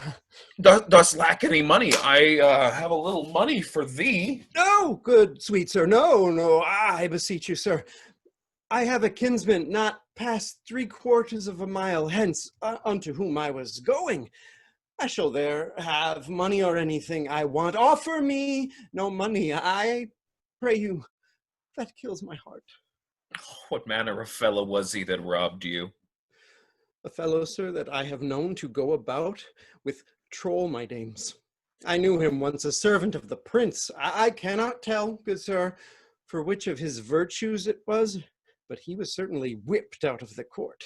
Dost lack any money? I have a little money for thee. No, good sweet sir, no, I beseech you, sir. I have a kinsman not past 3/4 of a mile hence, unto whom I was going. I shall there have money or anything I want. Offer me no money, I pray you. That kills my heart. What manner of fellow was he that robbed you? A fellow, sir, that I have known to go about with troll my dames. I knew him once a servant of the prince. I cannot tell, good sir, for which of his virtues it was, but he was certainly whipped out of the court.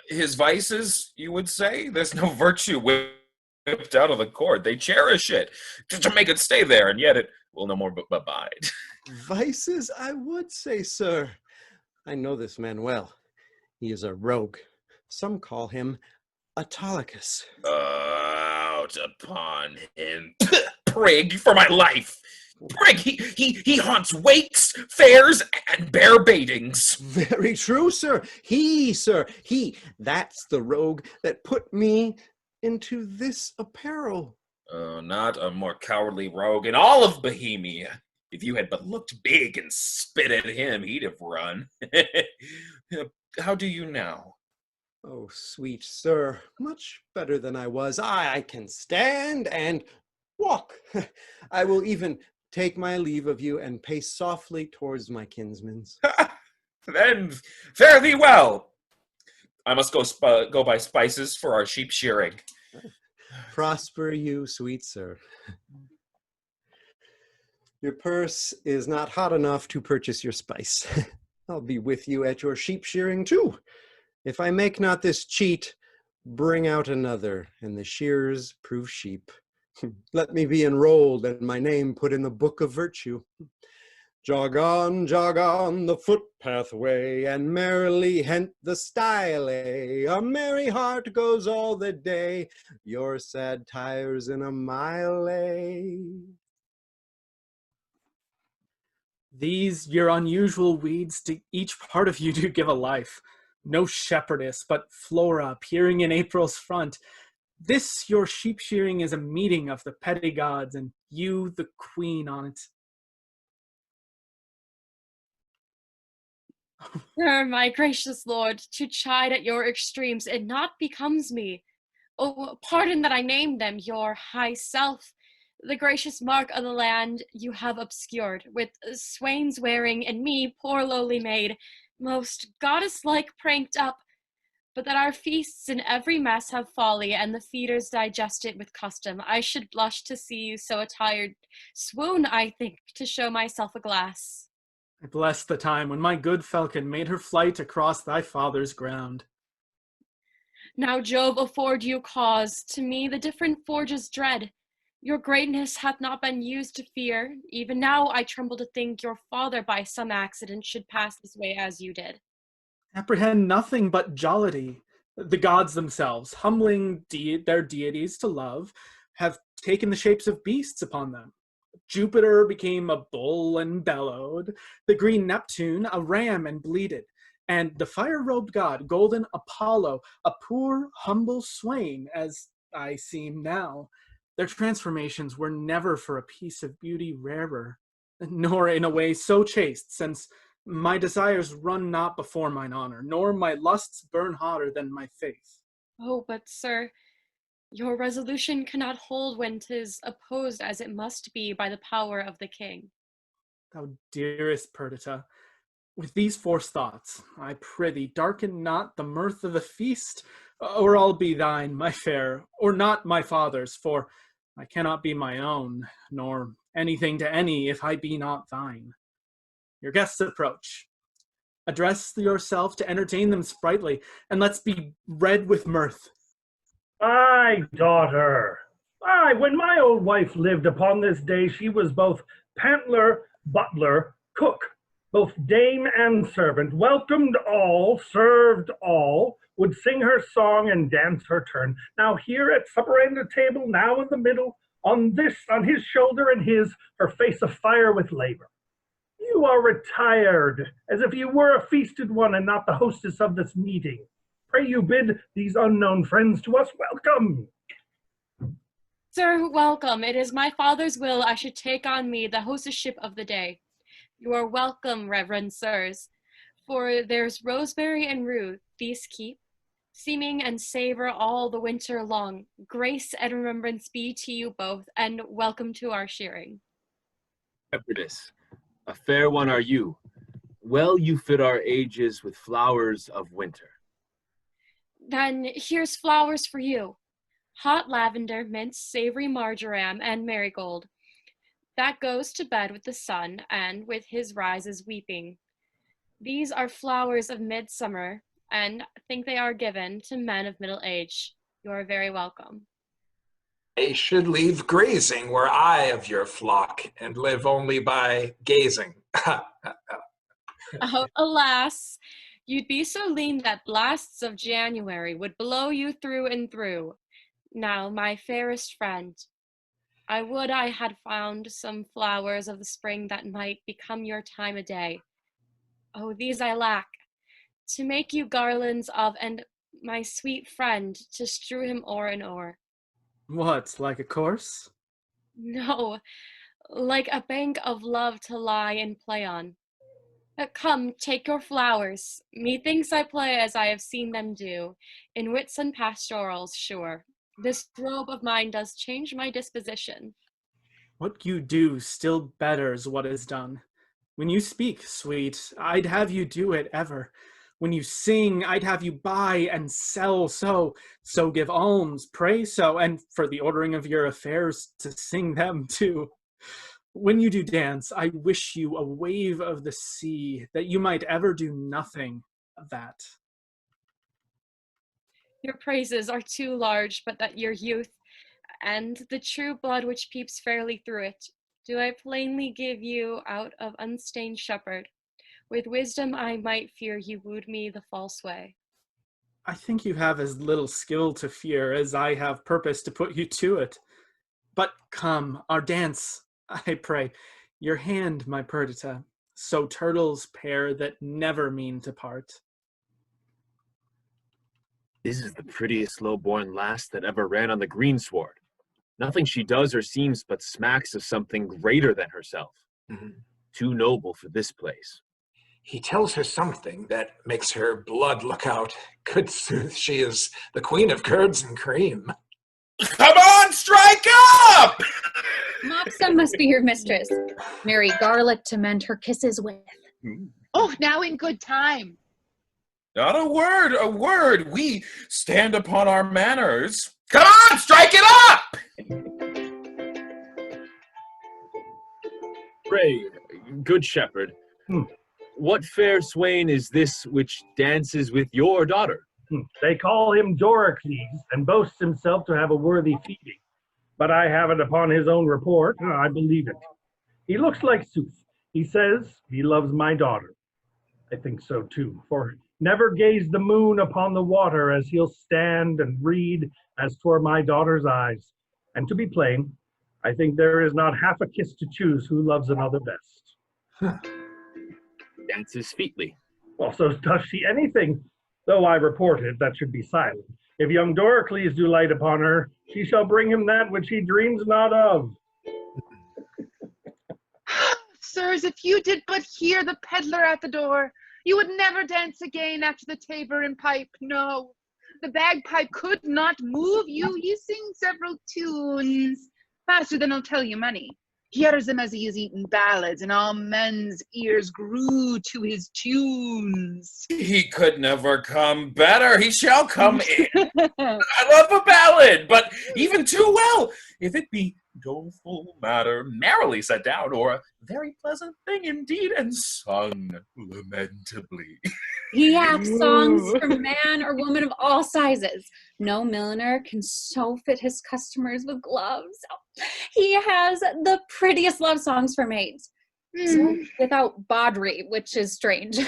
His vices, you would say? There's no virtue whipped out of the court. They cherish it to make it stay there, and yet it will no more abide. Vices, I would say, sir. I know this man well. He is a rogue. Some call him Autolycus. Out upon him. Prig, for my life. Prig, he haunts wakes, fairs, and bear baitings. Very true, sir. He. That's the rogue that put me into this apparel. Not a more cowardly rogue in all of Bohemia. If you had but looked big and spit at him, he'd have run. How do you now? Oh, sweet sir, much better than I was. I can stand and walk. I will even take my leave of you and pace softly towards my kinsmen's. Then fare thee well. I must go buy spices for our sheep shearing. Prosper you, sweet sir. Your purse is not hot enough to purchase your spice. I'll be with you at your sheep shearing too. If I make not this cheat, bring out another, and the shears prove sheep. Let me be enrolled and my name put in the book of virtue. Jog on the footpathway, and merrily hent the stile. A merry heart goes all the day, your sad tires in a mile. These your unusual weeds to each part of you do give a life. No shepherdess, but Flora appearing in April's front. This your sheep shearing is a meeting of the petty gods, and you the queen on it. Sir, my gracious lord, to chide at your extremes, it not becomes me. Oh, pardon that I named them, your high self. The gracious mark of the land you have obscured, with swains wearing, and me, poor lowly maid, most goddess-like pranked up, but that our feasts in every mess have folly, and the feeders digest it with custom. I should blush to see you so attired, swoon, I think, to show myself a glass. I bless the time when my good falcon made her flight across thy father's ground. Now Jove afford you cause, to me the different forges dread. Your greatness hath not been used to fear. Even now I tremble to think your father by some accident should pass this way as you did. Apprehend nothing but jollity. The gods themselves, humbling their deities to love, have taken the shapes of beasts upon them. Jupiter became a bull and bellowed, the green Neptune a ram and bleated, and the fire-robed god, golden Apollo, a poor, humble swain, as I seem now. Their transformations were never for a piece of beauty rarer, nor in a way so chaste, since my desires run not before mine honor, nor my lusts burn hotter than my faith. Oh, but sir, your resolution cannot hold when 'tis opposed as it must be by the power of the king. Thou dearest Perdita, with these forced thoughts, I prithee, darken not the mirth of the feast, or I'll be thine, my fair, or not my father's, for I cannot be my own, nor anything to any if I be not thine. Your guests approach. Address yourself to entertain them sprightly, and let's be red with mirth. Aye, daughter. Aye, when my old wife lived upon this day, she was both pantler, butler, cook, both dame and servant, welcomed all, served all, would sing her song and dance her turn. Now here at supper and the table, now in the middle, on his shoulder and his, her face afire with labor. You are retired, as if you were a feasted one and not the hostess of this meeting. Pray you bid these unknown friends to us welcome. Sir, welcome. It is my father's will I should take on me the hostesship of the day. You are welcome, reverend sirs, for there's roseberry and rue, these keep, seeming and savor all the winter long. Grace and remembrance be to you both, and welcome to our shearing. Shepherdess, a fair one are you. Well you fit our ages with flowers of winter. Then here's flowers for you. Hot lavender, mint, savory marjoram, and marigold. That goes to bed with the sun, and with his rises weeping. These are flowers of midsummer, and think they are given to men of middle age. You are very welcome. I should leave grazing were I of your flock, and live only by gazing. Oh, alas, you'd be so lean that blasts of January would blow you through and through. Now, my fairest friend, I would I had found some flowers of the spring that might become your time a day. Oh, these I lack, to make you garlands of, and my sweet friend, to strew him o'er and o'er. What, like a course? No, like a bank of love to lie and play on. Come, take your flowers. Methinks I play as I have seen them do, in wits and pastorals, sure. This robe of mine does change my disposition. What you do still betters what is done. When you speak, sweet, I'd have you do it ever. When you sing, I'd have you buy and sell so give alms, pray so, and for the ordering of your affairs to sing them too. When you do dance, I wish you a wave of the sea, that you might ever do nothing of that. Your praises are too large, but that your youth, and the true blood which peeps fairly through it, do I plainly give you out of unstained shepherd. With wisdom I might fear you wooed me the false way. I think you have as little skill to fear as I have purpose to put you to it. But come, our dance, I pray. Your hand, my Perdita, so turtles pair that never mean to part. This is the prettiest low-born lass that ever ran on the greensward. Nothing she does or seems but smacks of something greater than herself. Too noble for this place. He tells her something that makes her blood look out. Good sooth, she is the queen of curds and cream. Come on, strike up! Mopsa must be your mistress. Marry garlic to mend her kisses with. Oh, now in good time. Not a word. We stand upon our manners. Come on, strike it up! Pray, good shepherd, what fair swain is this which dances with your daughter? They call him Doricles, and boasts himself to have a worthy feeding. But I have it upon his own report, and I believe it. He looks like sooth. He says he loves my daughter. I think so too, for never gaze the moon upon the water as he'll stand and read as for my daughter's eyes. And to be plain, I think there is not half a kiss to choose who loves another best. Dances featly. Well, so does she anything. Though I report it, that should be silent. If young Doricles do light upon her, she shall bring him that which he dreams not of. Sirs, if you did but hear the peddler at the door, you would never dance again after the tabor and pipe. No, the bagpipe could not move you. He sings several tunes faster than he'll tell you money. Hears them as he is eating ballads, and all men's ears grew to his tunes. He could never come better. He shall come in. I love a ballad, but even too well, if it be doleful matter, merrily set down, or a very pleasant thing indeed, and sung lamentably. He hath songs for man or woman of all sizes. No milliner can so fit his customers with gloves. He has the prettiest love songs for maids. So without bawdry, which is strange,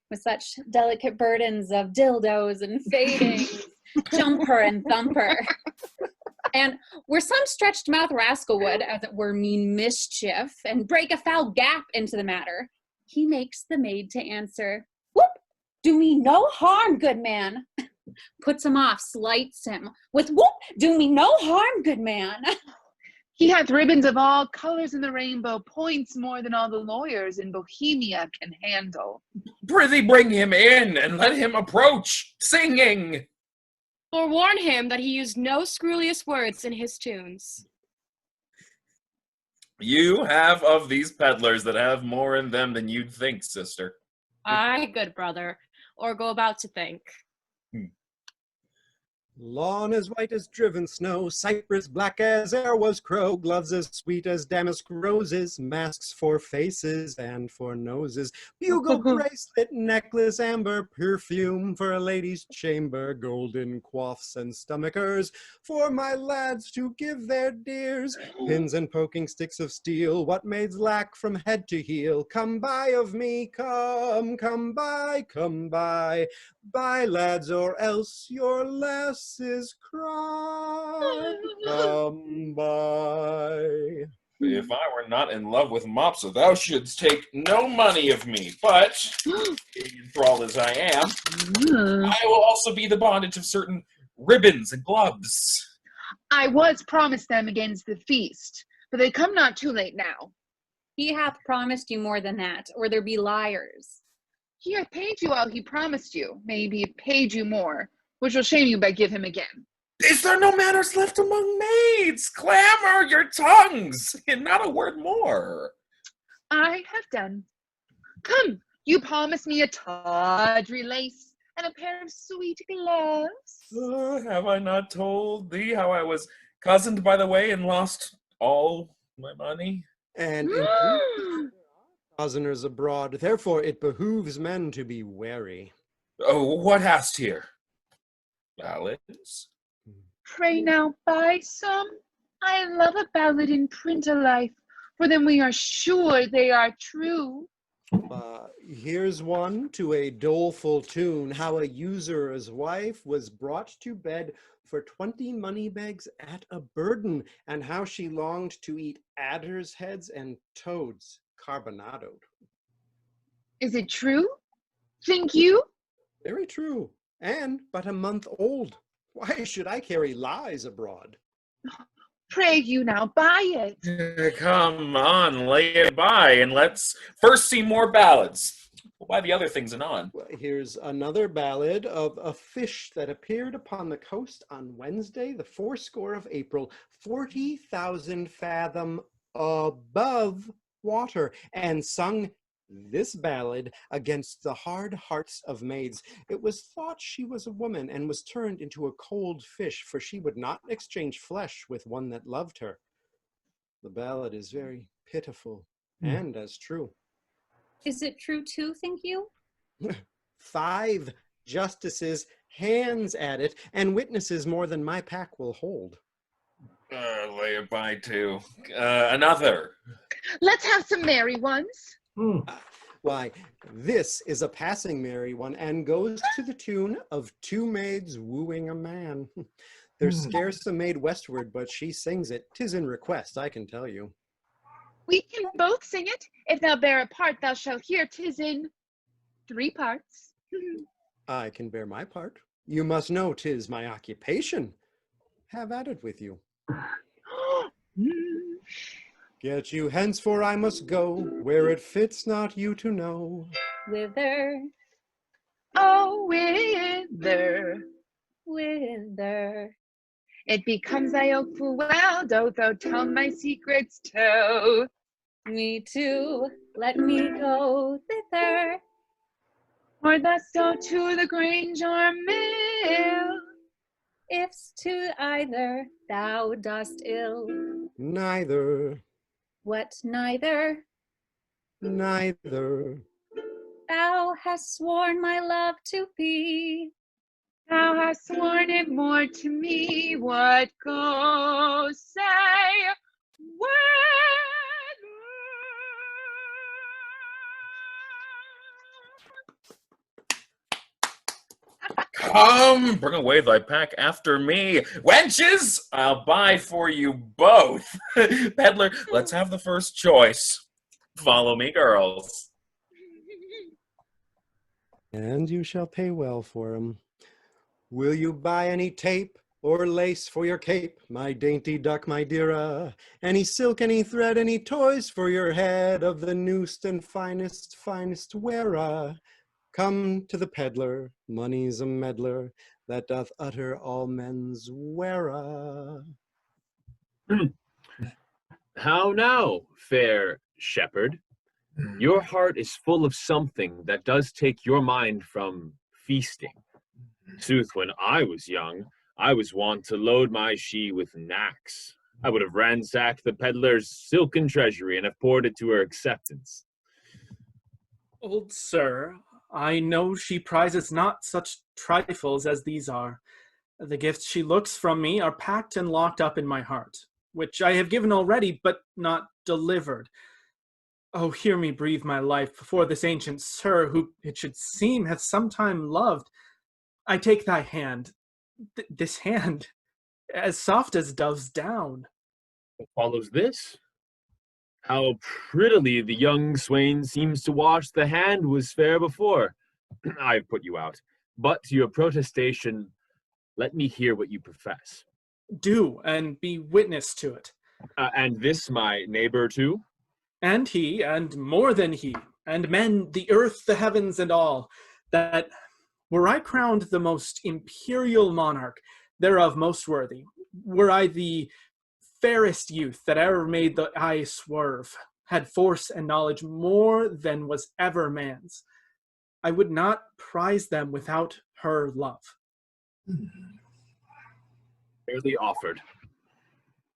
with such delicate burdens of dildos and fadings, jumper and thumper. And where some stretched mouth rascal would, as it were, mean mischief, and break a foul gap into the matter, he makes the maid to answer, "Whoop! Do me no harm, good man." Puts him off, slights him with, "Whoop! Do me no harm, good man." He hath ribbons of all colors in the rainbow, points more than all the lawyers in Bohemia can handle. Prithee bring him in, and let him approach, singing. Forewarn him that he used no scurrilous words in his tunes. You have of these peddlers that have more in them than you'd think, sister. Aye, good brother, or go about to think. Lawn as white as driven snow, cypress black as air was crow, gloves as sweet as damask roses, masks for faces and for noses, bugle bracelet, necklace, amber, perfume for a lady's chamber, golden coifs and stomachers for my lads to give their dears, pins and poking sticks of steel, what maids lack from head to heel. Come buy of me, come buy, buy lads, or else your lasses cry. Come by. If I were not in love with Mopsa, thou shouldst take no money of me. But, enthralled as I am, I will also be the bondage of certain ribbons and gloves. I was promised them against the feast, but they come not too late now. He hath promised you more than that, or there be liars. He hath paid you all he promised you. Maybe he paid you more, which will shame you by give him again. Is there no manners left among maids? Clamor your tongues, and not a word more. I have done. Come, you promised me a tawdry lace and a pair of sweet gloves. Have I not told thee how I was cozened by the way and lost all my money? And cozeners abroad, therefore it behooves men to be wary. Oh, what hast here? Ballads? Pray now, buy some. I love a ballad in print alike, for then we are sure they are true. Here's one to a doleful tune, how a usurer's wife was brought to bed for 20 money bags at a burden, and how she longed to eat adders' heads and toads carbonadoed. Is it true? Think you? Very true, and but a month old. Why should I carry lies abroad? Pray you now, buy it. Come on, lay it by, and let's first see more ballads. We'll buy the other things anon. Well, here's another ballad of a fish that appeared upon the coast on Wednesday, the fourscore of April, 40,000 fathom above water, and sung this ballad against the hard hearts of maids. It was thought she was a woman and was turned into a cold fish, for she would not exchange flesh with one that loved her. The ballad is very pitiful and as true. Is it true too, think you? 5 justices' hands at it, and witnesses more than my pack will hold. Lay it by too. Another. Let's have some merry ones. Why, this is a passing merry one, and goes to the tune of 2 maids wooing a man. There's scarce a maid westward, but she sings it. 'Tis in request, I can tell you. We can both sing it. If thou bear a part, thou shalt hear 'tis in 3 parts. I can bear my part. You must know 'tis my occupation. Have at it with you. Get you hence, for I must go where it fits not you to know. Whither? Oh, whither? Whither? It becomes thy oak full well, doth thou tell my secrets tell. Me too, let me go thither. Or thus so to the grange or mill. If's to either thou dost ill. Neither. What neither? Neither. Thou hast sworn my love to thee. Thou hast sworn it more to me. What goes say? Come, bring away thy pack after me. Wenches, I'll buy for you both. Peddler, let's have the first choice. Follow me, girls. And you shall pay well for 'em. Will you buy any tape or lace for your cape, my dainty duck, my deara? Any silk, any thread, any toys for your head of the newest and finest weara? Come to the peddler, money's a meddler, that doth utter all men's weara. How now, fair shepherd? Your heart is full of something that does take your mind from feasting. Sooth, when I was young, I was wont to load my she with knacks. I would have ransacked the peddler's silken treasury and have poured it to her acceptance. Old sir, I know she prizes not such trifles as these are. The gifts she looks from me are packed and locked up in my heart, which I have given already, but not delivered. Oh, hear me breathe my life before this ancient sir, who it should seem hath sometime loved. I take thy hand, this hand, as soft as dove's down. What follows this? How prettily the young swain seems to watch the hand was fair before. I have put you out, but to your protestation, let me hear what you profess. Do, and be witness to it. And this my neighbor too? And he, and more than he, and men, the earth, the heavens, and all, that were I crowned the most imperial monarch, thereof most worthy, were I the fairest youth that ever made the eye swerve, had force and knowledge more than was ever man's, I would not prize them without her love. Fairly offered.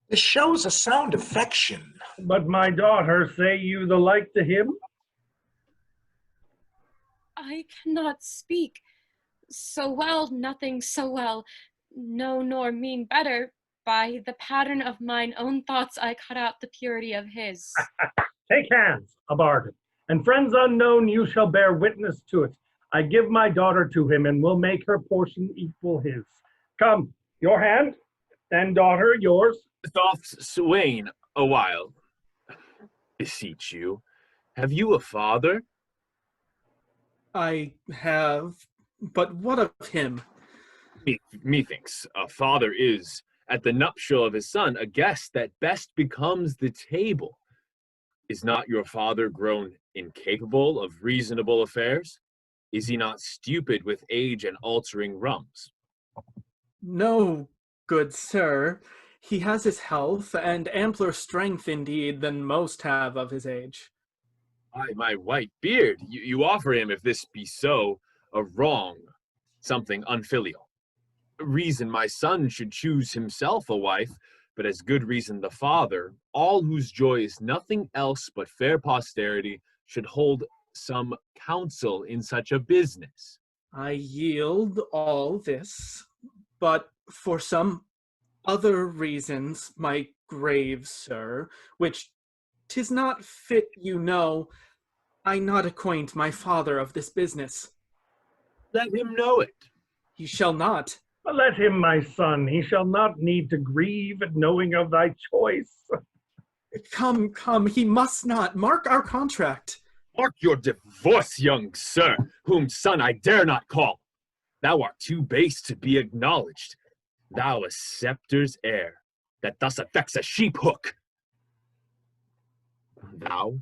This shows a sound affection. But my daughter, say you the like to him? I cannot speak. So well, nothing so well. No, nor mean better. By the pattern of mine own thoughts, I cut out the purity of his. Take hands, a bargain. And friends unknown, you shall bear witness to it. I give my daughter to him, and will make her portion equal his. Come, your hand, and daughter, yours. Soft swain, a while. Beseech you, have you a father? I have, but what of him? Methinks a father is, at the nuptial of his son, a guest that best becomes the table. Is not your father grown incapable of reasonable affairs? Is he not stupid with age and altering rums? No, good sir. He has his health, and ampler strength indeed than most have of his age. My white beard, you offer him, if this be so, a wrong, something unfilial. Reason my son should choose himself a wife, but as good reason the father, all whose joy is nothing else but fair posterity, should hold some counsel in such a business. I yield all this, but for some other reasons, my grave sir, which 'tis not fit you know, I not acquaint my father of this business. Let him know it. He shall not. Let him, my son. He shall not need to grieve at knowing of thy choice. Come, come, he must not. Mark our contract. Mark your divorce, young sir, whom son I dare not call. Thou art too base to be acknowledged. Thou a scepter's heir, that thus affects a sheep hook. Thou,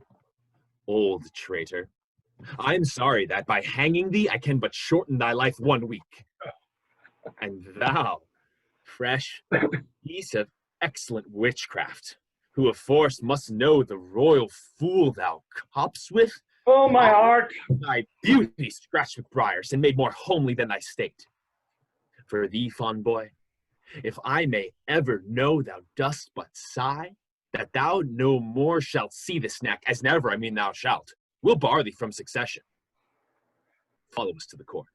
old traitor, I'm sorry that by hanging thee I can but shorten thy life 1 week. And thou, fresh piece of excellent witchcraft, who of force must know the royal fool thou cups with. Oh, my heart! Thy beauty scratched with briars, and made more homely than thy state. For thee, fond boy, if I may ever know thou dost but sigh, that thou no more shalt see this snack, as never I mean thou shalt, we'll bar thee from succession. Follow us to the court.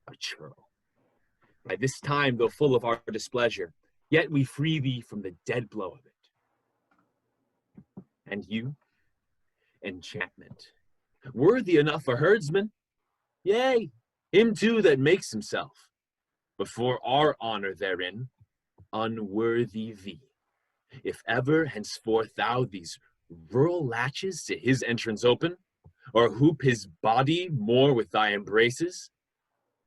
A churl. By this time, though full of our displeasure, yet we free thee from the dead blow of it. And you, enchantment, worthy enough a herdsman, yea, him too that makes himself, before our honor therein, unworthy thee. If ever henceforth thou these rural latches to his entrance open, or hoop his body more with thy embraces,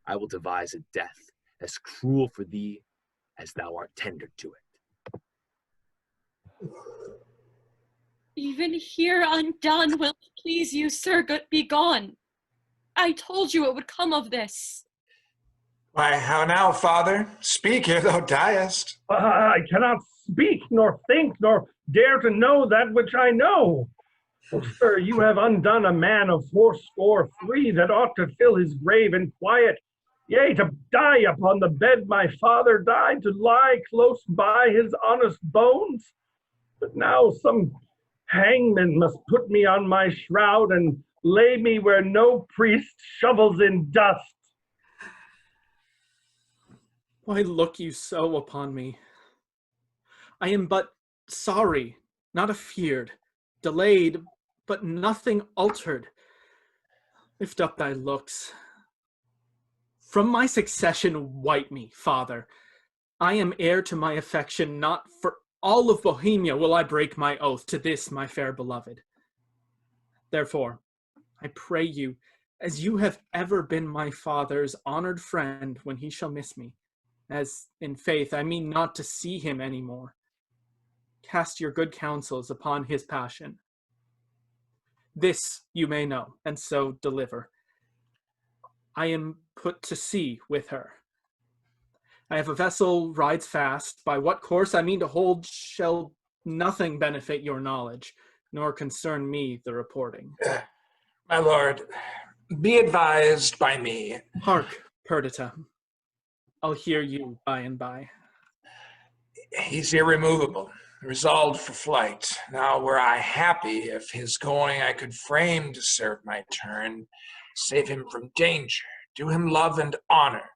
I will devise a death as cruel for thee as thou art tender to it. Even here undone will it please you, sir, be gone. I told you it would come of this. Why, how now, father? Speak ere thou diest. I cannot speak, nor think, nor dare to know that which I know. Oh, sir, you have undone a man of 83 that ought to fill his grave in quiet. Yea, to die upon the bed my father died, to lie close by his honest bones. But now some hangman must put me on my shroud and lay me where no priest shovels in dust. Why look you so upon me? I am but sorry, not afeard, delayed, but nothing altered. Lift up thy looks. From my succession wipe me, father. I am heir to my affection, not for all of Bohemia will I break my oath to this my fair beloved. Therefore, I pray you, as you have ever been my father's honored friend when he shall miss me, as in faith I mean not to see him any more, cast your good counsels upon his passion. This you may know, and so deliver. I am put to sea with her. I have a vessel rides fast. By what course I mean to hold shall nothing benefit your knowledge, nor concern me the reporting. My lord, be advised by me. Hark, Perdita. I'll hear you by and by. He's irremovable, resolved for flight. Now were I happy if his going I could frame to serve my turn, save him from danger, do him love and honor,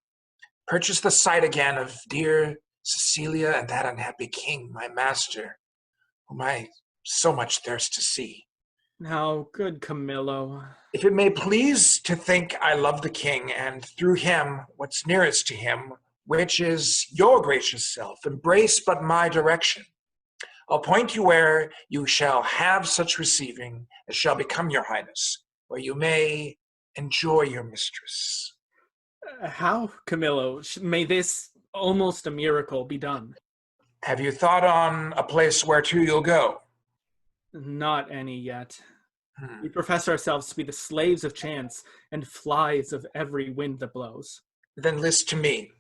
purchase the sight again of dear Sicilia and that unhappy king, my master, whom I so much thirst to see. Now, good Camillo. If it may please to think I love the king, and through him what's nearest to him, which is your gracious self, embrace but my direction. I'll point you where you shall have such receiving as shall become your highness, where you may enjoy your mistress. How, Camillo, may this almost a miracle be done? Have you thought on a place whereto you'll go? Not any yet. We profess ourselves to be the slaves of chance and flies of every wind that blows. Then list to me.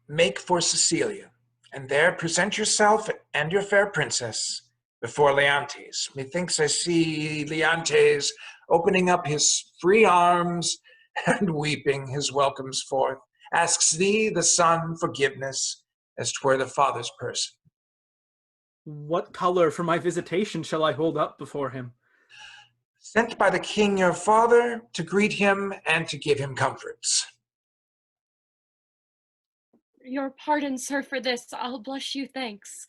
Make for Sicilia, and there present yourself and your fair princess before Leontes. Methinks I see Leontes opening up his free arms and weeping his welcomes forth, asks thee, the son, forgiveness, as 'twere the father's person. What color for my visitation shall I hold up before him? Sent by the king your father to greet him and to give him comforts. Your pardon, sir, for this. I'll blush you thanks.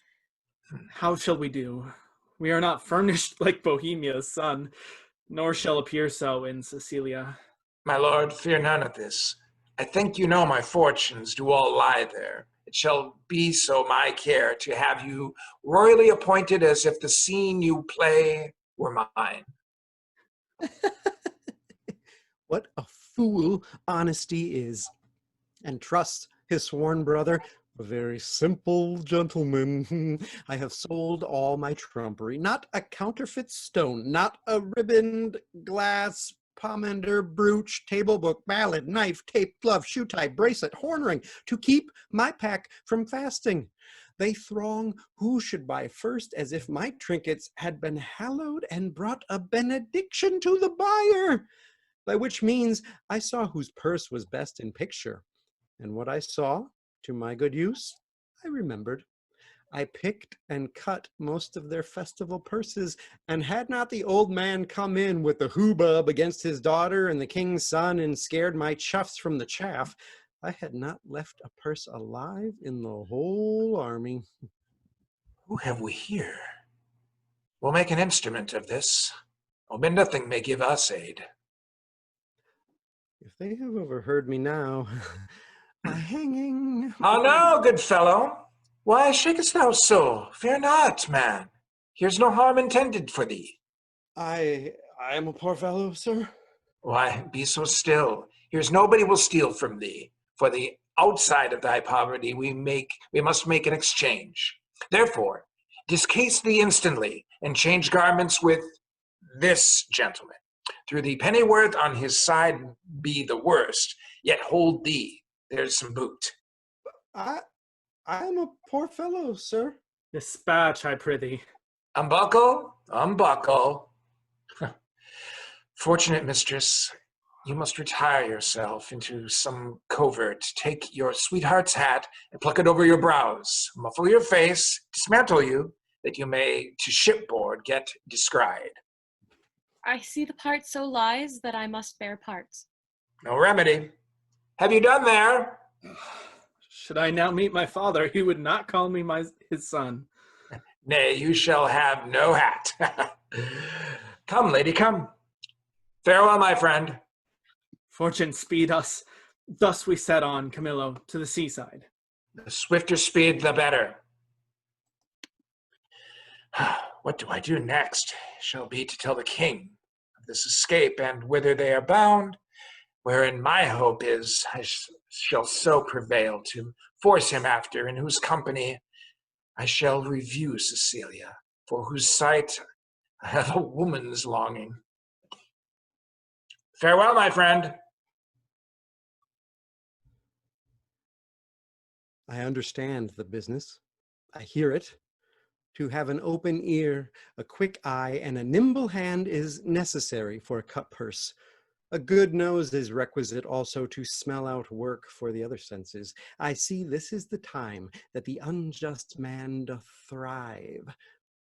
How shall we do? We are not furnished like Bohemia's son, nor shall appear so in Sicilia. My lord, fear none of this. I think you know my fortunes do all lie there. It shall be so my care to have you royally appointed as if the scene you play were mine. What a fool honesty is, and trust his sworn brother, a very simple gentleman. I have sold all my trumpery, not a counterfeit stone, not a ribboned glass, pomander, brooch, table book, ballad, knife, tape, glove, shoe tie, bracelet, horn ring, to keep my pack from fasting. They throng who should buy first, as if my trinkets had been hallowed and brought a benediction to the buyer. By which means I saw whose purse was best in picture. And what I saw, to my good use, I remembered. I picked and cut most of their festival purses, and had not the old man come in with the hubbub against his daughter and the king's son and scared my chuffs from the chaff, I had not left a purse alive in the whole army. Who have we here? We'll make an instrument of this. Only nothing may give us aid. If they have overheard me now, my hanging. How now, good fellow? Why shakest thou so? Fear not, man. Here's no harm intended for thee. I am a poor fellow, sir. Why, be so still. Here's nobody will steal from thee. For the outside of thy poverty we must make an exchange. Therefore, discase thee instantly, and change garments with this gentleman. Through the pennyworth on his side be the worst, yet hold thee. There's some boot. I am a poor fellow, sir. Dispatch, I prithee. Unbuckle, unbuckle. Fortunate mistress, You must retire yourself into some covert. Take your sweetheart's hat and pluck it over your brows. Muffle your face, dismantle you, that you may to shipboard get descried. I see the part so lies that I must bear parts. No remedy. Have you done there? Should I now meet my father, he would not call me his son. Nay, you shall have no hat. Come, lady, come. Farewell, my friend. Fortune speed us. Thus we set on, Camillo, to the seaside. The swifter speed, the better. What do I do next? Shall be to tell the king of this escape and whither they are bound, wherein my hope is I shall so prevail to force him after, in whose company I shall review Sicilia, for whose sight I have a woman's longing. Farewell, my friend. I understand the business. I hear it. To have an open ear, a quick eye, and a nimble hand is necessary for a cut purse. A good nose is requisite also to smell out work for the other senses. I see this is the time that the unjust man doth thrive.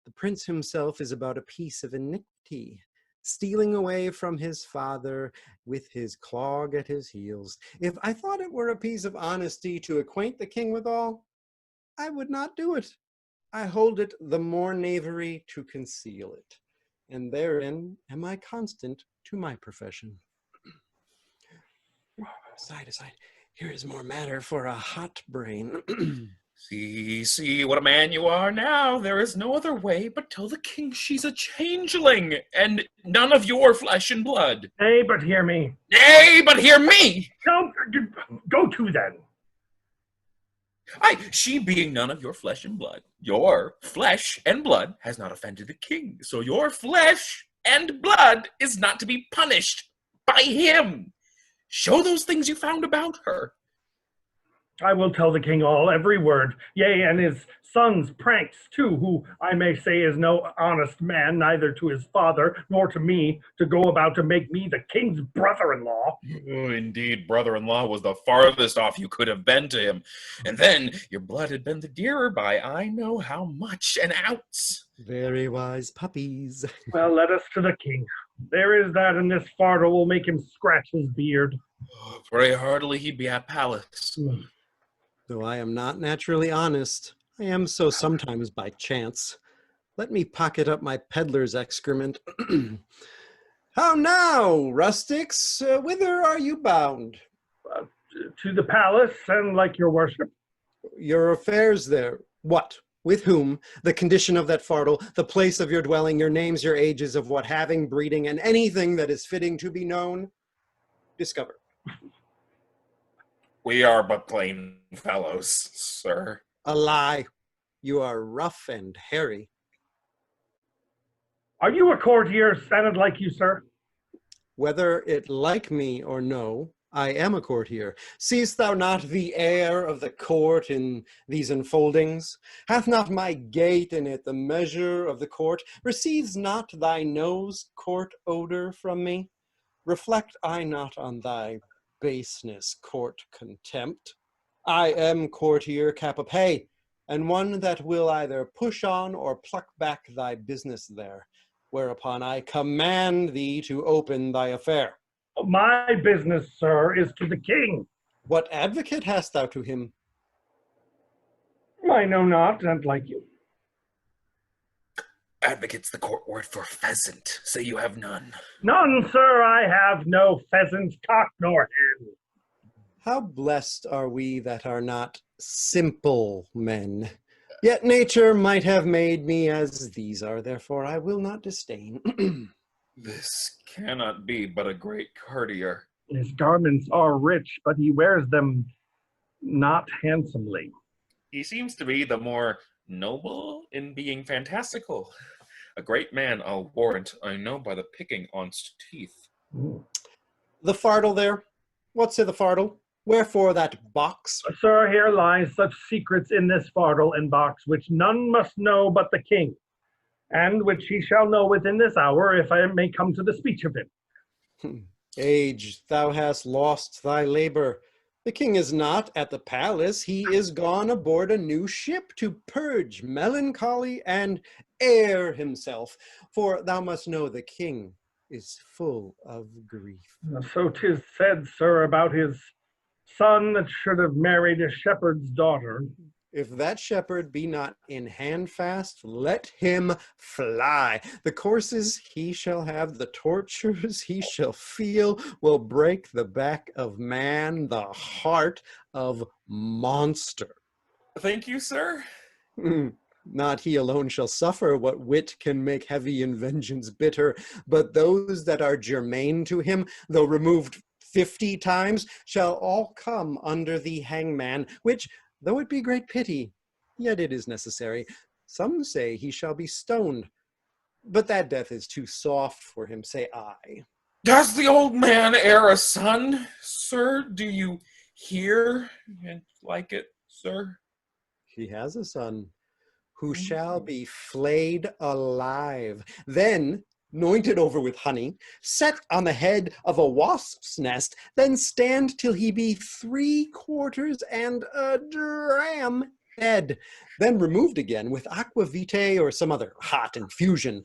The prince himself is about a piece of iniquity, stealing away from his father with his clog at his heels. If I thought it were a piece of honesty to acquaint the king withal, I would not do it. I hold it the more knavery to conceal it, and therein am I constant to my profession. Aside, here is more matter for a hot brain. See what a man you are now. There is no other way but tell the king she's a changeling, and none of your flesh and blood. Nay, but hear me. Nay, but hear me! Go to then. She being none of your flesh and blood. Your flesh and blood has not offended the king, so your flesh and blood is not to be punished by him. Show those things you found about her. I will tell the king all, every word, yea, and his son's pranks too, who I may say is no honest man, neither to his father nor to me, to go about to make me the king's brother-in-law. Oh, indeed, brother-in-law was the farthest off you could have been to him. And then your blood had been the dearer by I know how much an ounce. Very wise puppies. Well, let us to the king. There is that in this fardel will make him scratch his beard. Oh, pray heartily he'd be at palace. Though I am not naturally honest, I am so sometimes by chance. Let me pocket up my peddler's excrement. How now, rustics? Whither are you bound? To the palace, and like your worship. Your affairs there. What? With whom? The condition of that fardel, the place of your dwelling, your names, your ages, of what having, breeding, and anything that is fitting to be known. Discover. We are but plain fellows, sir. A lie. You are rough and hairy. Are you a courtier, sounded like you, sir? Whether it like me or no, I am a courtier. Seest thou not the air of the court in these enfoldings? Hath not my gait in it the measure of the court? Receives not thy nose court odor from me? Reflect I not on thy baseness, court contempt? I am courtier cap a pay, and one that will either push on or pluck back thy business there, whereupon I command thee to open thy affair. My business, sir, is to the king. What advocate hast thou to him? I know not, and like you. Advocate's the court word for pheasant. Say you have none. None, sir, I have no pheasant, cock, nor hen. How blessed are we that are not simple men. Yet nature might have made me as these are, therefore I will not disdain. This cannot be but a great courtier. His garments are rich, but he wears them not handsomely. He seems to be the more noble in being fantastical. A great man, I'll warrant, I know by the picking on's teeth. The fardel there? What's the fardel? Wherefore that box? Sir, here lies such secrets in this fardel and box, which none must know but the king, and which he shall know within this hour, if I may come to the speech of him. Age, thou hast lost thy labor. The king is not at the palace. He is gone aboard a new ship to purge melancholy and air himself. For thou must know the king is full of grief. So 'tis said, sir, about his son that should have married a shepherd's daughter. If that shepherd be not in handfast, let him fly. The courses he shall have, the tortures he shall feel, will break the back of man, the heart of monster. Thank you, sir. Not he alone shall suffer what wit can make heavy and vengeance bitter, but those that are germane to him, though removed 50 times, shall all come under the hangman, which, though it be great pity, yet it is necessary. Some say he shall be stoned, but that death is too soft for him, say I. Does the old man heir a son, sir? Do you hear and like it, sir? He has a son, who shall be flayed alive, then anointed over with honey, set on the head of a wasp's nest, then stand till he be 3/4 and a dram dead, then removed again with aqua vitae or some other hot infusion.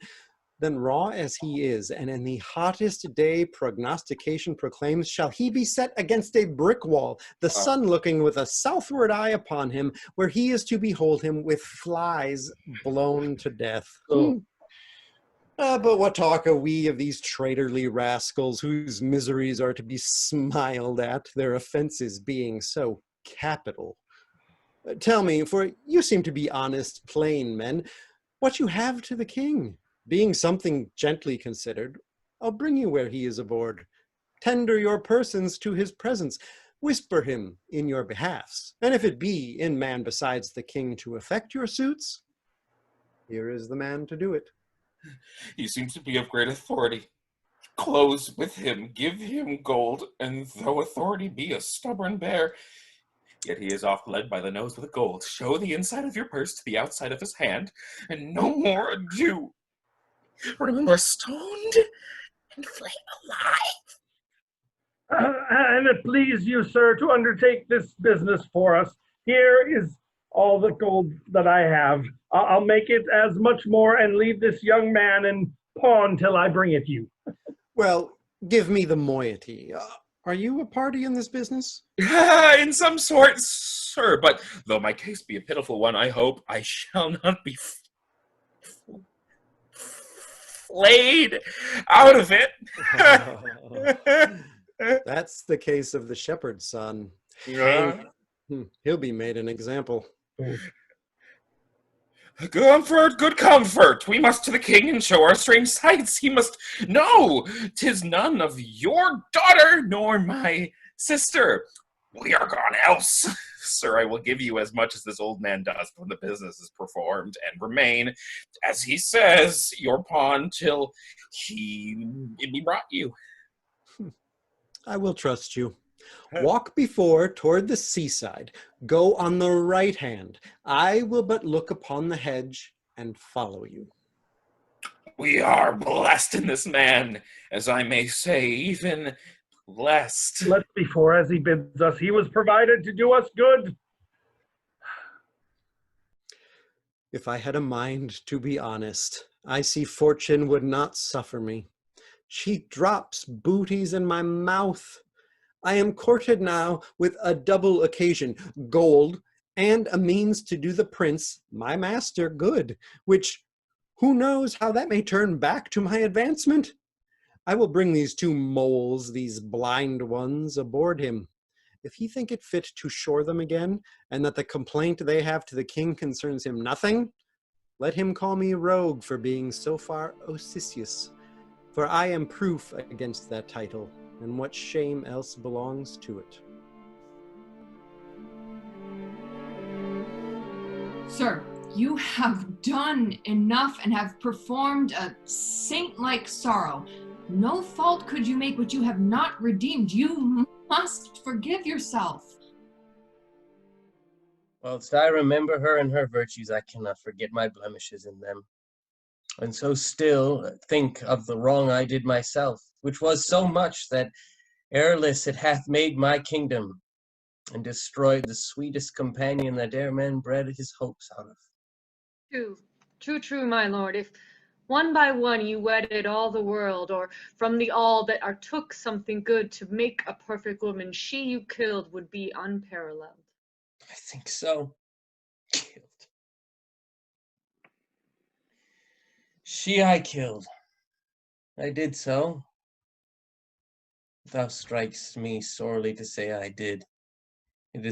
Then raw as he is, and in the hottest day prognostication proclaims, shall he be set against a brick wall, the sun looking with a southward eye upon him, where he is to behold him with flies blown to death. But what talk are we of these traitorly rascals, whose miseries are to be smiled at, their offenses being so capital? Tell me, for you seem to be honest, plain men, what you have to the king. Being something gently considered, I'll bring you where he is aboard. Tender your persons to his presence. Whisper him in your behalfs. And if it be in man besides the king to effect your suits, here is the man to do it. He seems to be of great authority. Close with him, give him gold, and though authority be a stubborn bear, yet he is oft led by the nose with gold. Show the inside of your purse to the outside of his hand, and no more ado. Remember, stoned and flayed alive. And it please you, sir, to undertake this business for us. Here is all the gold that I have. I'll make it as much more and leave this young man in pawn till I bring it you. Well, give me the moiety. Are you a party in this business? In some sort, sir, but though my case be a pitiful one, I hope I shall not be flayed out of it. That's the case of the shepherd's son. Yeah. He'll be made an example. Good comfort. We must to the king and show our strange sights. He must know 'tis none of your daughter nor my sister. We are gone else. Sir, I will give you as much as this old man does when the business is performed, and remain, as he says, your pawn till he be brought you. I will trust you. Walk before toward the seaside. Go on the right hand. I will but look upon the hedge and follow you. We are blessed in this man, as I may say, even blessed. Let's before as he bids us. He was provided to do us good. If I had a mind to be honest, I see fortune would not suffer me. She drops booties in my mouth. I am courted now with a double occasion, gold, and a means to do the prince, my master, good, which who knows how that may turn back to my advancement? I will bring these 2 moles, these blind ones, aboard him. If he think it fit to shore them again, and that the complaint they have to the king concerns him nothing, let him call me rogue for being so far officious, for I am proof against that title, and what shame else belongs to it. Sir, you have done enough and have performed a saint-like sorrow. No fault could you make which you have not redeemed. You must forgive yourself. Whilst I remember her and her virtues, I cannot forget my blemishes in them. and so still think of the wrong I did myself, which was so much that ereless it hath made my kingdom, and destroyed the sweetest companion that e'er man bred his hopes out of. True, my lord. If one by one you wedded all the world, or from the all that are took something good to make a perfect woman, she you killed would be unparalleled. I think so. Killed. She I killed. I did so. Thou strikest me sorely to say I did. It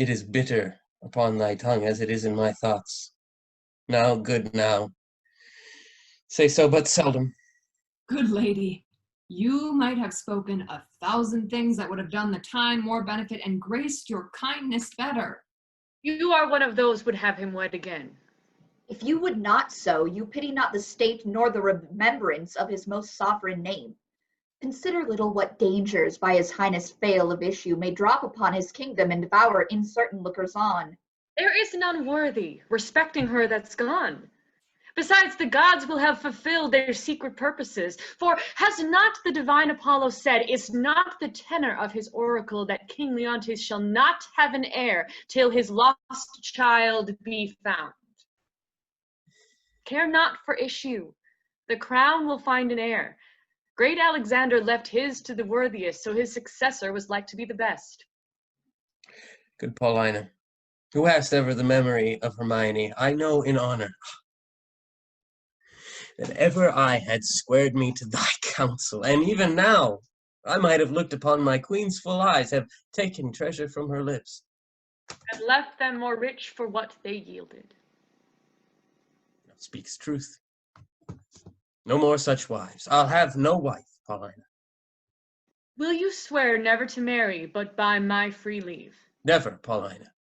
is bitter upon thy tongue as it is in my thoughts. Now, good now. Say so but seldom. Good lady, you might have spoken 1,000 things that would have done the time more benefit and graced your kindness better. You are one of those would have him wed again. If you would not so, you pity not the state nor the remembrance of his most sovereign name. Consider little what dangers by his highness fail of issue may drop upon his kingdom and devour uncertain lookers on. There is none worthy, respecting her that's gone. Besides, the gods will have fulfilled their secret purposes. For has not the divine Apollo said, is not the tenor of his oracle that King Leontes shall not have an heir till his lost child be found? Care not for issue. The crown will find an heir. Great Alexander left his to the worthiest, so his successor was like to be the best. Good Paulina, who hast ever the memory of Hermione, I know in honor that ever I had squared me to thy counsel, and even now I might have looked upon my queen's full eyes, have taken treasure from her lips, And left them more rich for what they yielded. Thou speaks truth. No more such wives. I'll have no wife, Paulina. Will you swear never to marry, but by my free leave? Never, Paulina.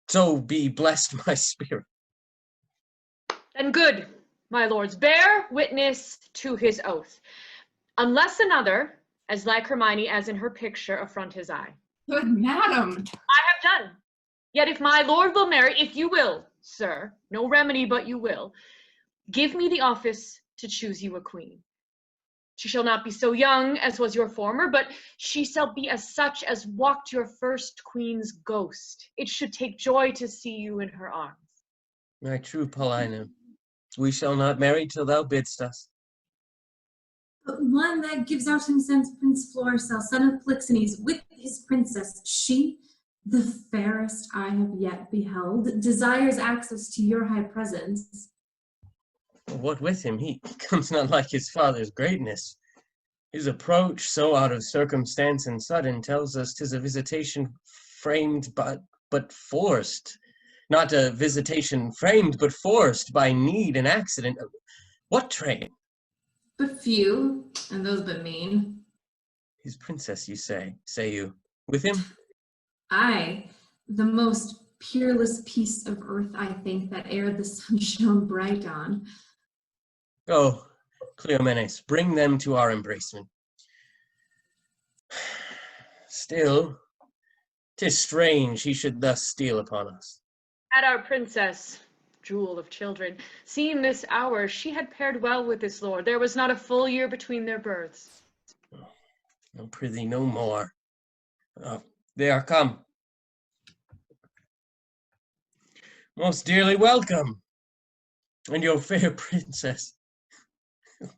So be blessed my spirit. Then good, my lords, bear witness to his oath. Unless another, as like Hermione as in her picture, affront his eye. Good madam. I have done. Yet if my lord will marry, if you will, sir, no remedy but you will, give me the office to choose you a queen. She shall not be so young as was your former, but she shall be as such as walked your first queen's ghost. It should take joy to see you in her arms. My true Paulina, we shall not marry till thou bidst us. But one that gives out himself Prince Floricel, son of Polixenes, with his princess, she, the fairest I have yet beheld, desires access to your high presence. What with him? He comes not like his father's greatness. His approach, so out of circumstance and sudden, tells us 'tis a visitation framed but forced. Not a visitation framed but forced by need and accident. What train? But few, and those but mean. His princess, you say you. With him? Aye, the most peerless piece of earth, I think, that ere the sun shone bright on. Go, Cleomenes, bring them to our embracement. Still, 'tis strange he should thus steal upon us. Had our princess, jewel of children, seen this hour, she had paired well with this lord. There was not a full year between their births. Oh, prithee, no more. Oh, they are come. Most dearly welcome. And your fair princess.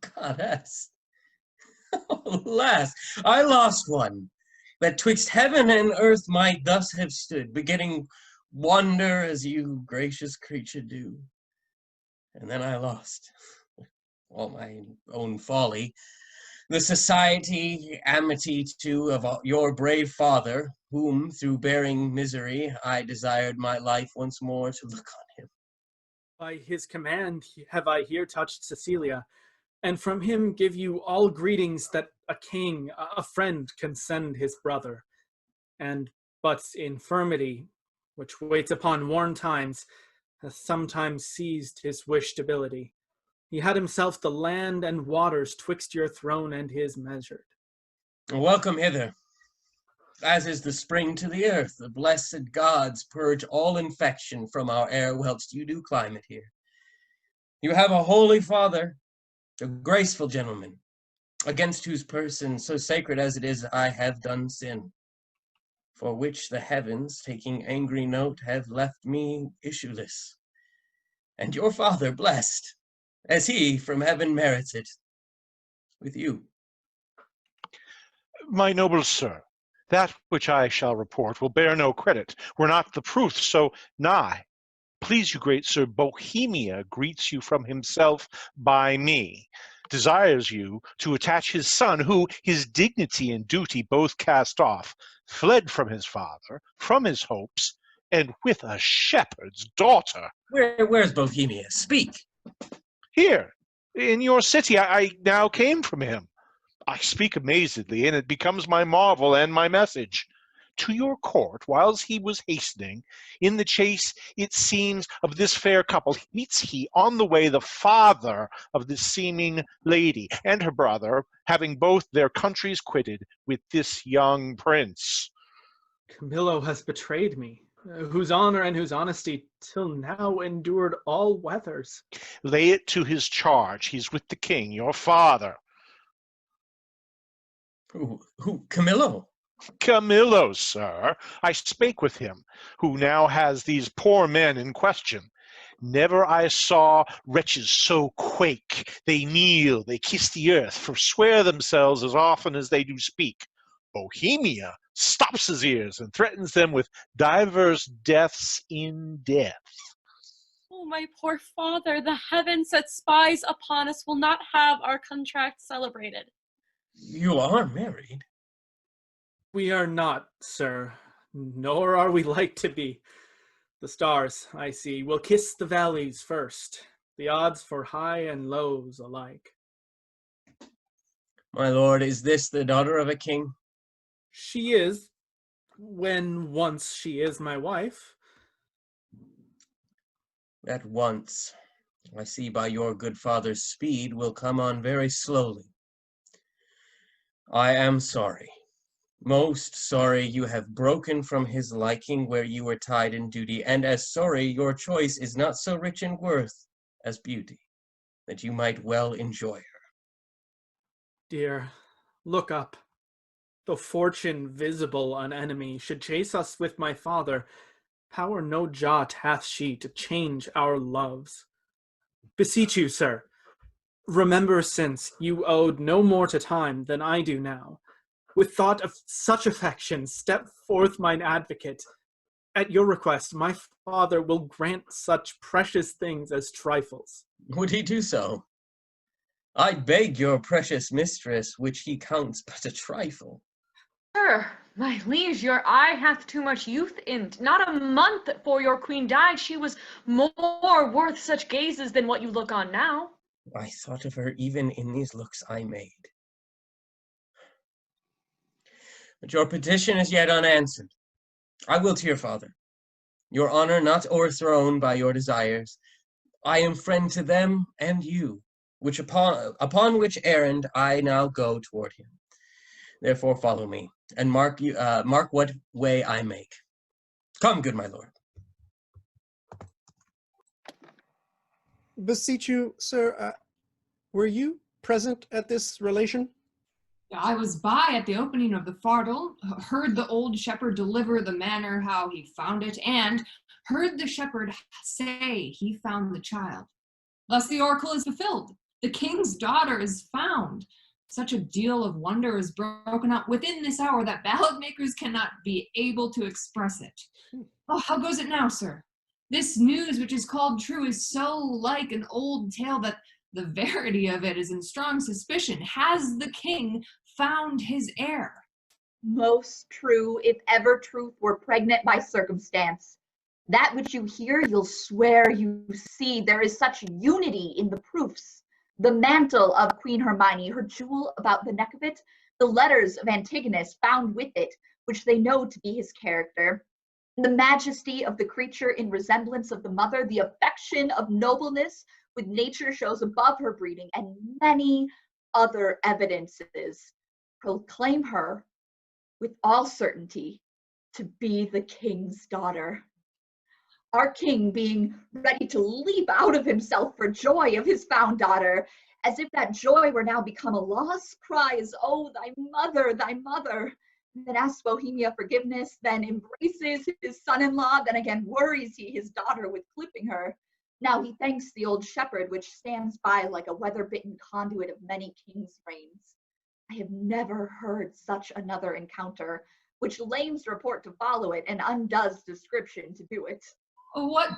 Goddess. Alas, I lost one, that twixt heaven and earth might thus have stood, begetting wonder as you, gracious creature, do. And then I lost, all my own folly, the society, amity too, of your brave father, whom, through bearing misery, I desired my life once more to look on him. By his command have I here touched Sicilia, and from him give you all greetings that a king, a friend, can send his brother. And but infirmity, which waits upon worn times, hath sometimes seized his wished ability. He had himself the land and waters twixt your throne and his measured. Welcome hither. As is the spring to the earth, the blessed gods purge all infection from our air whilst you do climate here. You have a holy father, a graceful gentleman, against whose person, so sacred as it is, I have done sin, for which the heavens, taking angry note, have left me issueless, and your father blessed, as he from heaven merits it, with you. My noble sir, that which I shall report will bear no credit, were not the proof so nigh. Please you, great sir, Bohemia greets you from himself by me, desires you to attach his son, who his dignity and duty both cast off, fled from his father, from his hopes, and with a shepherd's daughter. Where's Bohemia? Speak. Here, in your city, I now came from him. I speak amazedly, and it becomes my marvel and my message. To your court, whiles he was hastening, in the chase, it seems, of this fair couple, meets he on the way the father of this seeming lady, and her brother, having both their countries quitted with this young prince. Camillo has betrayed me, whose honor and whose honesty till now endured all weathers. Lay it to his charge. He's with the king, your father. Who, Camillo? Camillo, sir. I spake with him, who now has these poor men in question. Never I saw wretches so quake. They kneel, they kiss the earth, forswear themselves as often as they do speak. Bohemia stops his ears and threatens them with divers deaths in death. Oh, my poor father, the heavens that spies upon us will not have our contract celebrated. You are married? We are not, sir, nor are we like to be. The stars, I see, will kiss the valleys first, the odds for high and lows alike. My lord, is this the daughter of a king? She is, when once she is my wife. That once, I see by your good father's speed, will come on very slowly. I am sorry, most sorry you have broken from his liking where you were tied in duty, and as sorry your choice is not so rich in worth as beauty, that you might well enjoy her. Dear, look up. Though fortune visible an enemy should chase us with my father, power no jot hath she to change our loves. Beseech you, sir, remember since you owed no more to time than I do now. With thought of such affection, step forth mine advocate. At your request, my father will grant such precious things as trifles. Would he do so? I beg your precious mistress, which he counts but a trifle. Sir, my liege, your eye hath too much youth in't. Not a month before your queen died, she was more worth such gazes than what you look on now. I thought of her even in these looks I made. But your petition is yet unanswered. I will to your father. Your honor not o'erthrown by your desires, I am friend to them and you, which upon which errand I now go toward him. Therefore follow me, and mark what way I make. Come, good my lord. Beseech you, sir, were you present at this relation? I was by at the opening of the fardel, heard the old shepherd deliver the manner how he found it, and heard the shepherd say he found the child. Thus the oracle is fulfilled. The king's daughter is found. Such a deal of wonder is broken out within this hour that ballad makers cannot be able to express it. Oh, how goes it now, sir? This news, which is called true, is so like an old tale that the verity of it is in strong suspicion. Has the king found his heir? Most true, if ever truth were pregnant by circumstance. That which you hear, you'll swear you see. There is such unity in the proofs. The mantle of Queen Hermione, her jewel about the neck of it, the letters of Antigonus found with it, which they know to be his character, the majesty of the creature in resemblance of the mother, the affection of nobleness with nature shows above her breeding, and many other evidences proclaim her with all certainty to be the king's daughter. our king being ready to leap out of himself for joy of his found daughter, as if that joy were now become a loss, cries, "Oh, thy mother, thy mother!" Then asks Bohemia forgiveness, then embraces his son-in-law, then again worries he his daughter with clipping her. Now he thanks the old shepherd, which stands by like a weather-bitten conduit of many kings' reigns. I have never heard such another encounter, which lames report to follow it, and undoes description to do it. What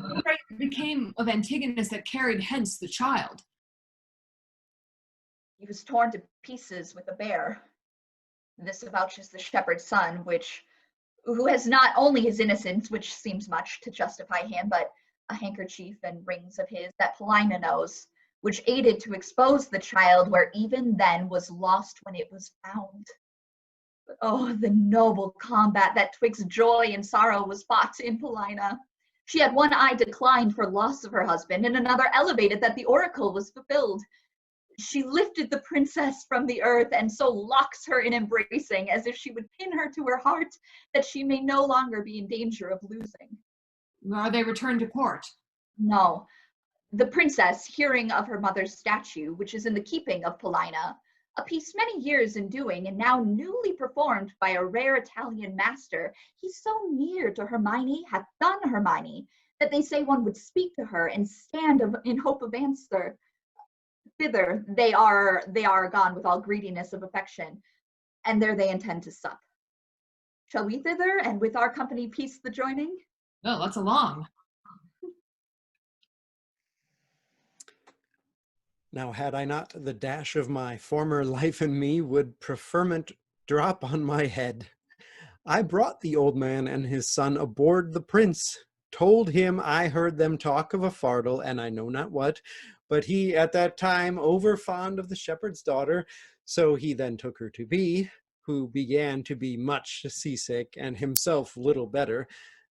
became of Antigonus that carried hence the child? He was torn to pieces with a bear. This avouches the shepherd's son, who has not only his innocence, which seems much to justify him, but a handkerchief and rings of his that Polina knows, which aided to expose the child where even then was lost when it was found. But oh, the noble combat that twixt joy and sorrow was fought in Polina. She had one eye declined for loss of her husband, and another elevated that the oracle was fulfilled. She lifted the princess from the earth, and so locks her in embracing, as if she would pin her to her heart, that she may no longer be in danger of losing. Are they returned to court? No. The princess, hearing of her mother's statue, which is in the keeping of Polina, a piece many years in doing, and now newly performed by a rare Italian master, he so near to Hermione hath done Hermione, that they say one would speak to her and stand in hope of answer. Thither they are gone with all greediness of affection, and there they intend to sup. Shall we thither, and with our company piece the joining? No, that's along. Now, had I not the dash of my former life in me, would preferment drop on my head. I brought the old man and his son aboard the prince, told him I heard them talk of a fardel, and I know not what, but he at that time over fond of the shepherd's daughter, so he then took her to be, who began to be much seasick, and himself little better,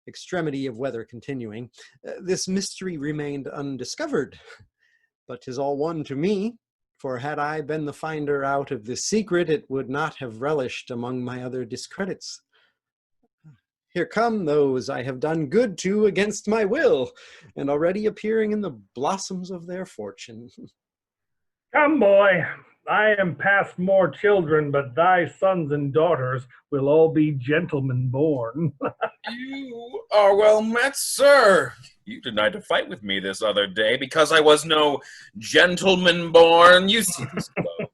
extremity of weather continuing. This mystery remained undiscovered, but 'tis all one to me, for had I been the finder out of this secret, it would not have relished among my other discredits. Here come those I have done good to against my will, and already appearing in the blossoms of their fortune. Come, boy, I am past more children, but thy sons and daughters will all be gentlemen born. You are well met, sir. You denied to fight with me this other day because I was no gentleman born. You see this glow.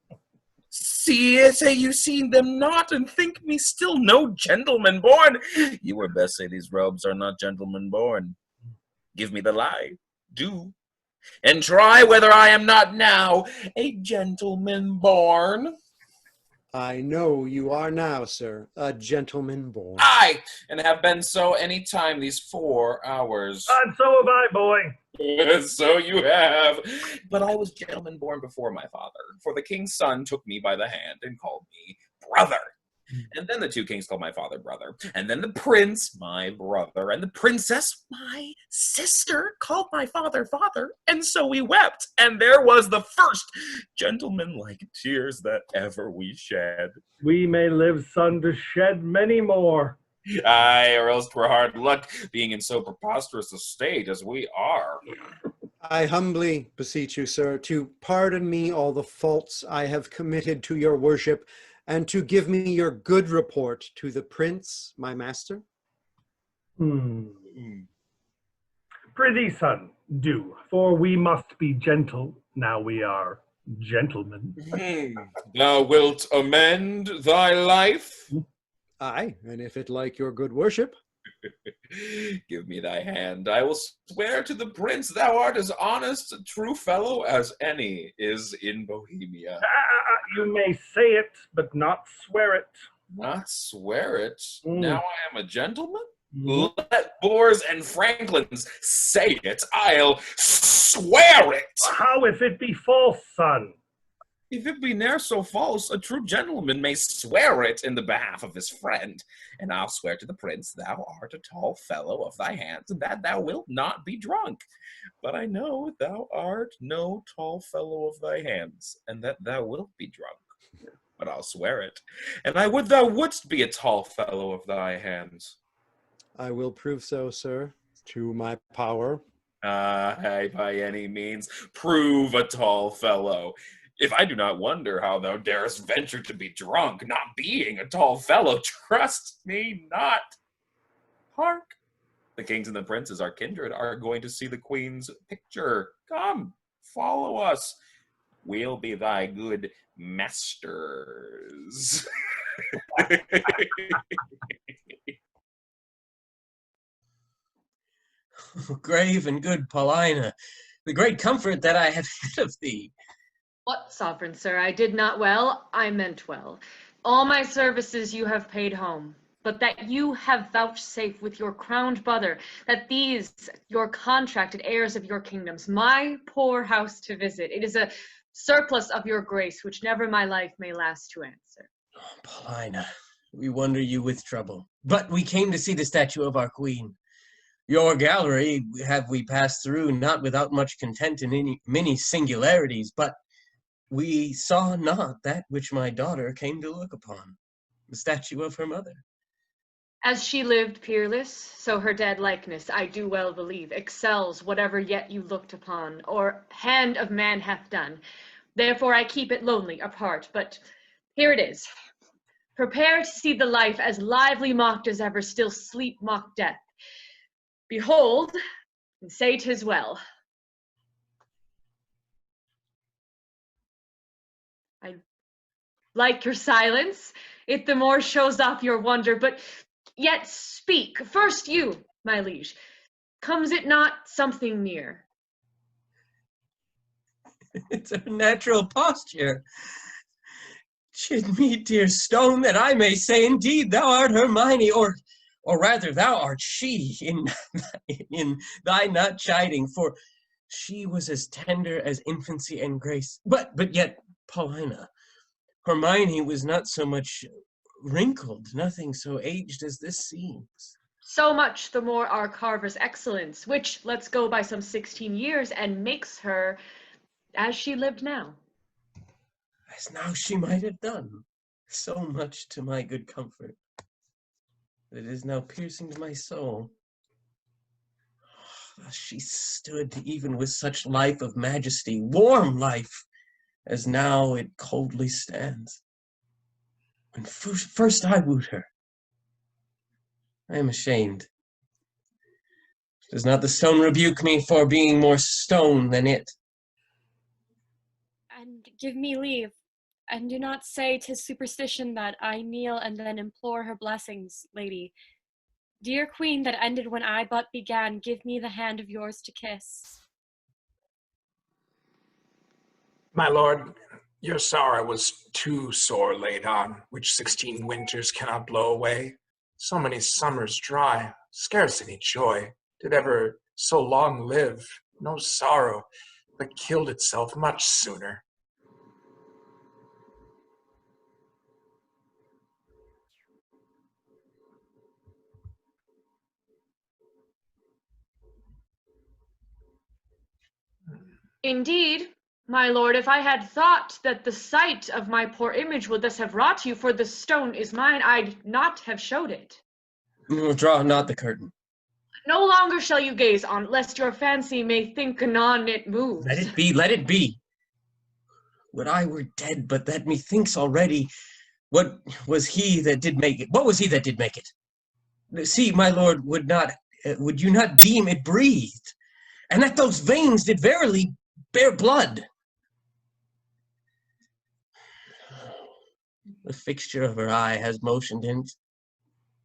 Say you see them not, and think me still no gentleman born. You were best say these robes are not gentleman born. Give me the lie, do, and try whether I am not now a gentleman born. I know you are now, sir, a gentleman born. Aye, and have been so any time these 4 hours. And so have I, boy. So you have. But I was gentleman born before my father, for the king's son took me by the hand and called me brother. And then the 2 kings called my father brother. And then the prince, my brother, and the princess, my sister, called my father father. And so we wept. And there was the first gentleman-like tears that ever we shed. We may live, son, to shed many more. Aye, or else 'twere hard luck, being in so preposterous a state as we are. I humbly beseech you, sir, to pardon me all the faults I have committed to your worship, and to give me your good report to the prince, my master. Prithee, son, do, for we must be gentle, now we are gentlemen. Thou wilt amend thy life? Aye, and if it like your good worship. Give me thy hand. I will swear to the prince thou art as honest a true fellow as any is in Bohemia. You may say it, but not swear it. Not swear it? Now I am a gentleman? Let boors and franklins say it. I'll swear it. How if it be false, son? If it be ne'er so false, a true gentleman may swear it in the behalf of his friend. And I'll swear to the prince thou art a tall fellow of thy hands, and that thou wilt not be drunk. But I know thou art no tall fellow of thy hands, and that thou wilt be drunk. But I'll swear it. And I would thou wouldst be a tall fellow of thy hands. I will prove so, sir. to my power. Aye, by any means, prove a tall fellow. If I do not wonder how thou darest venture to be drunk, not being a tall fellow, trust me not. Hark! The kings and the princes, our kindred, are going to see the queen's picture. Come, follow us. We'll be thy good masters. Grave and good Paulina, the great comfort that I have had of thee. What, sovereign sir? I did not well, I meant well. All my services you have paid home, but that you have vouchsafed with your crowned brother, that these, your contracted heirs of your kingdoms, my poor house to visit, it is a surplus of your grace, which never my life may last to answer. Oh, Paulina, we wonder you with trouble, but we came to see the statue of our queen. Your gallery have we passed through, not without much content in many singularities, but we saw not that which my daughter came to look upon, the statue of her mother. As she lived peerless, so her dead likeness, I do well believe, excels whatever yet you looked upon, or hand of man hath done. Therefore I keep it lonely apart, but here it is. Prepare to see the life as lively mocked as ever still sleep mocked death. Behold, and say 'tis well. I like your silence, it the more shows off your wonder, but yet speak. First you, my liege, comes it not something near? It's a natural posture. Chid me, dear stone, that I may say indeed thou art Hermione, or rather thou art she, in thy not chiding, for she was as tender as infancy and grace. But yet, Paulina, Hermione was not so much wrinkled, nothing so aged as this seems. So much the more our carver's excellence, which let's go by some 16 years, and makes her as she lived now. As now she might have done, so much to my good comfort, that it is now piercing to my soul. Thus she stood even with such life of majesty, warm life, as now it coldly stands. When first I wooed her, I am ashamed. Does not the stone rebuke me for being more stone than it? And give me leave, and do not say 'tis superstition that I kneel and then implore her blessings, lady. Dear queen that ended when I but began, give me the hand of yours to kiss. My lord, your sorrow was too sore laid on, which 16 winters cannot blow away. So many summers dry, scarce any joy, did ever so long live, no sorrow, but killed itself much sooner. Indeed, my lord, if I had thought that the sight of my poor image would thus have wrought you, for the stone is mine, I'd not have showed it. Draw not the curtain. No longer shall you gaze on it, lest your fancy may think anon it moves. Let it be, let it be. Would I were dead, but that methinks already, what was he that did make it? What was he that did make it? See, my lord, would you not deem it breathed? And that those veins did verily bear blood? The fixture of her eye has motioned in,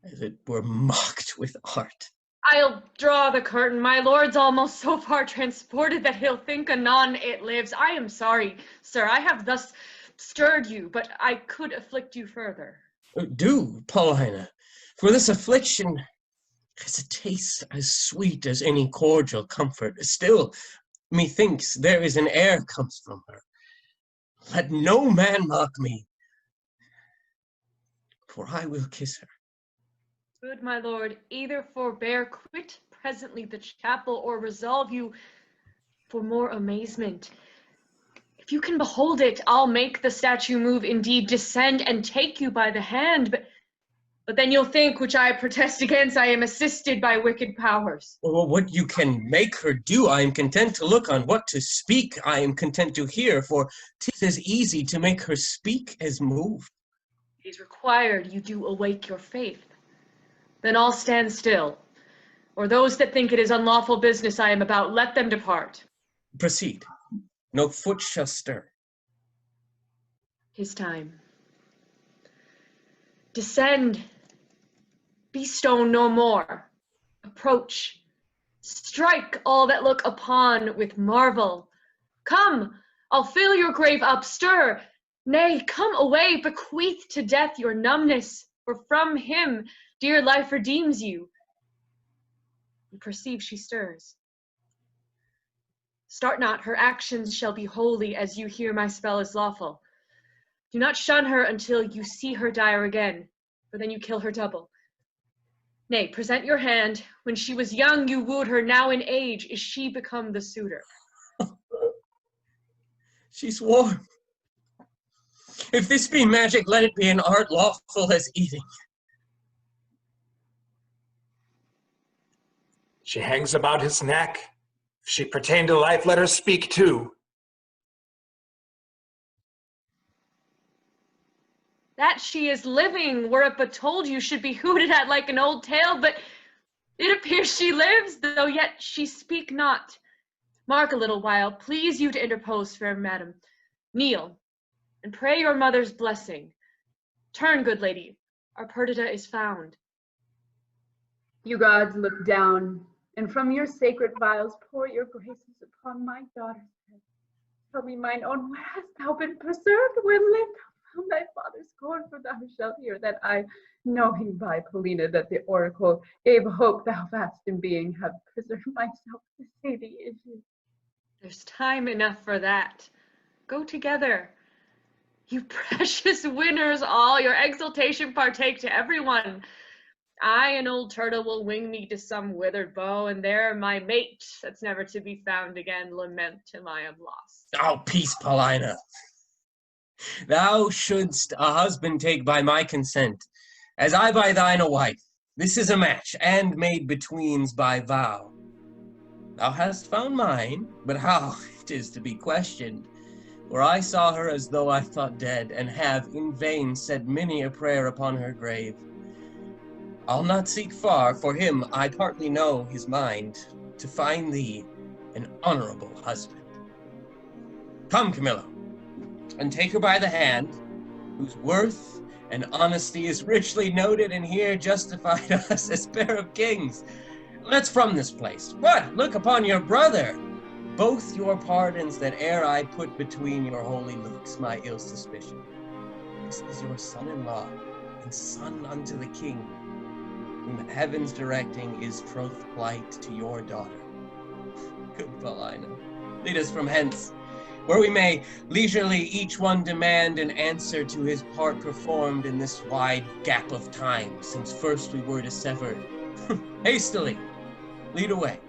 as it were mocked with art. I'll draw the curtain. My lord's almost so far transported that he'll think anon it lives. I am sorry, sir, I have thus stirred you, but I could afflict you further. Do, Paulina, for this affliction has a taste as sweet as any cordial comfort. Still, methinks there is an air comes from her. Let no man mock me, for I will kiss her. Good my lord, either forbear, quit presently the chapel, or resolve you for more amazement. If you can behold it, I'll make the statue move, indeed descend and take you by the hand, but But then you'll think, which I protest against, I am assisted by wicked powers. Well, what you can make her do, I am content to look on. What to speak, I am content to hear, for 'tis as easy to make her speak as move. It is required you do awake your faith. Then all stand still. Or those that think it is unlawful business I am about, let them depart. Proceed. No foot shall stir. 'Tis time. Descend. Be stone no more. Approach. Strike all that look upon with marvel. Come, I'll fill your grave up, stir. Nay, come away, bequeath to death your numbness, for from him dear life redeems you. You perceive she stirs. Start not, her actions shall be holy as you hear my spell is lawful. Do not shun her until you see her dire again, for then you kill her double. Nay, present your hand. When she was young you wooed her, now in age is she become the suitor. She swore. If this be magic, let it be an art lawful as eating. She hangs about his neck. If she pertain to life, let her speak too. That she is living, were it but told you, should be hooted at like an old tale, but it appears she lives, though yet she speak not. Mark a little while, please you to interpose, fair madam. Kneel, and pray your mother's blessing. Turn, good lady, our Perdita is found. You gods look down, and from your sacred vials pour your graces upon my daughter's head. Tell me, mine own, where hast thou been preserved? Where lived thou from thy father's corn? For thou shalt hear that I, knowing by Paulina that the oracle gave hope thou vast in being, have preserved myself to say the issue. There's time enough for that. Go together. You precious winners all, your exultation partake to everyone. I, an old turtle, will wing me to some withered bough, and there my mate, that's never to be found again, lament till I am lost. Oh, peace, Paulina. Thou shouldst a husband take by my consent, as I by thine a wife. This is a match, and made betweens by vow. Thou hast found mine, but how, it is to be questioned. For I saw her as though I thought dead, and have in vain said many a prayer upon her grave. I'll not seek far, for him I partly know his mind, to find thee an honorable husband. Come, Camillo, and take her by the hand, whose worth and honesty is richly noted, and here justified us as pair of kings. Let's from this place. What? Look upon your brother. Both your pardons that ere I put between your holy looks my ill suspicion. This is your son-in-law, and son unto the king, whom heaven's directing is troth plight to your daughter. Good Paulina, lead us from hence, where we may leisurely each one demand an answer to his part performed in this wide gap of time, since first we were dissevered. Hastily, lead away.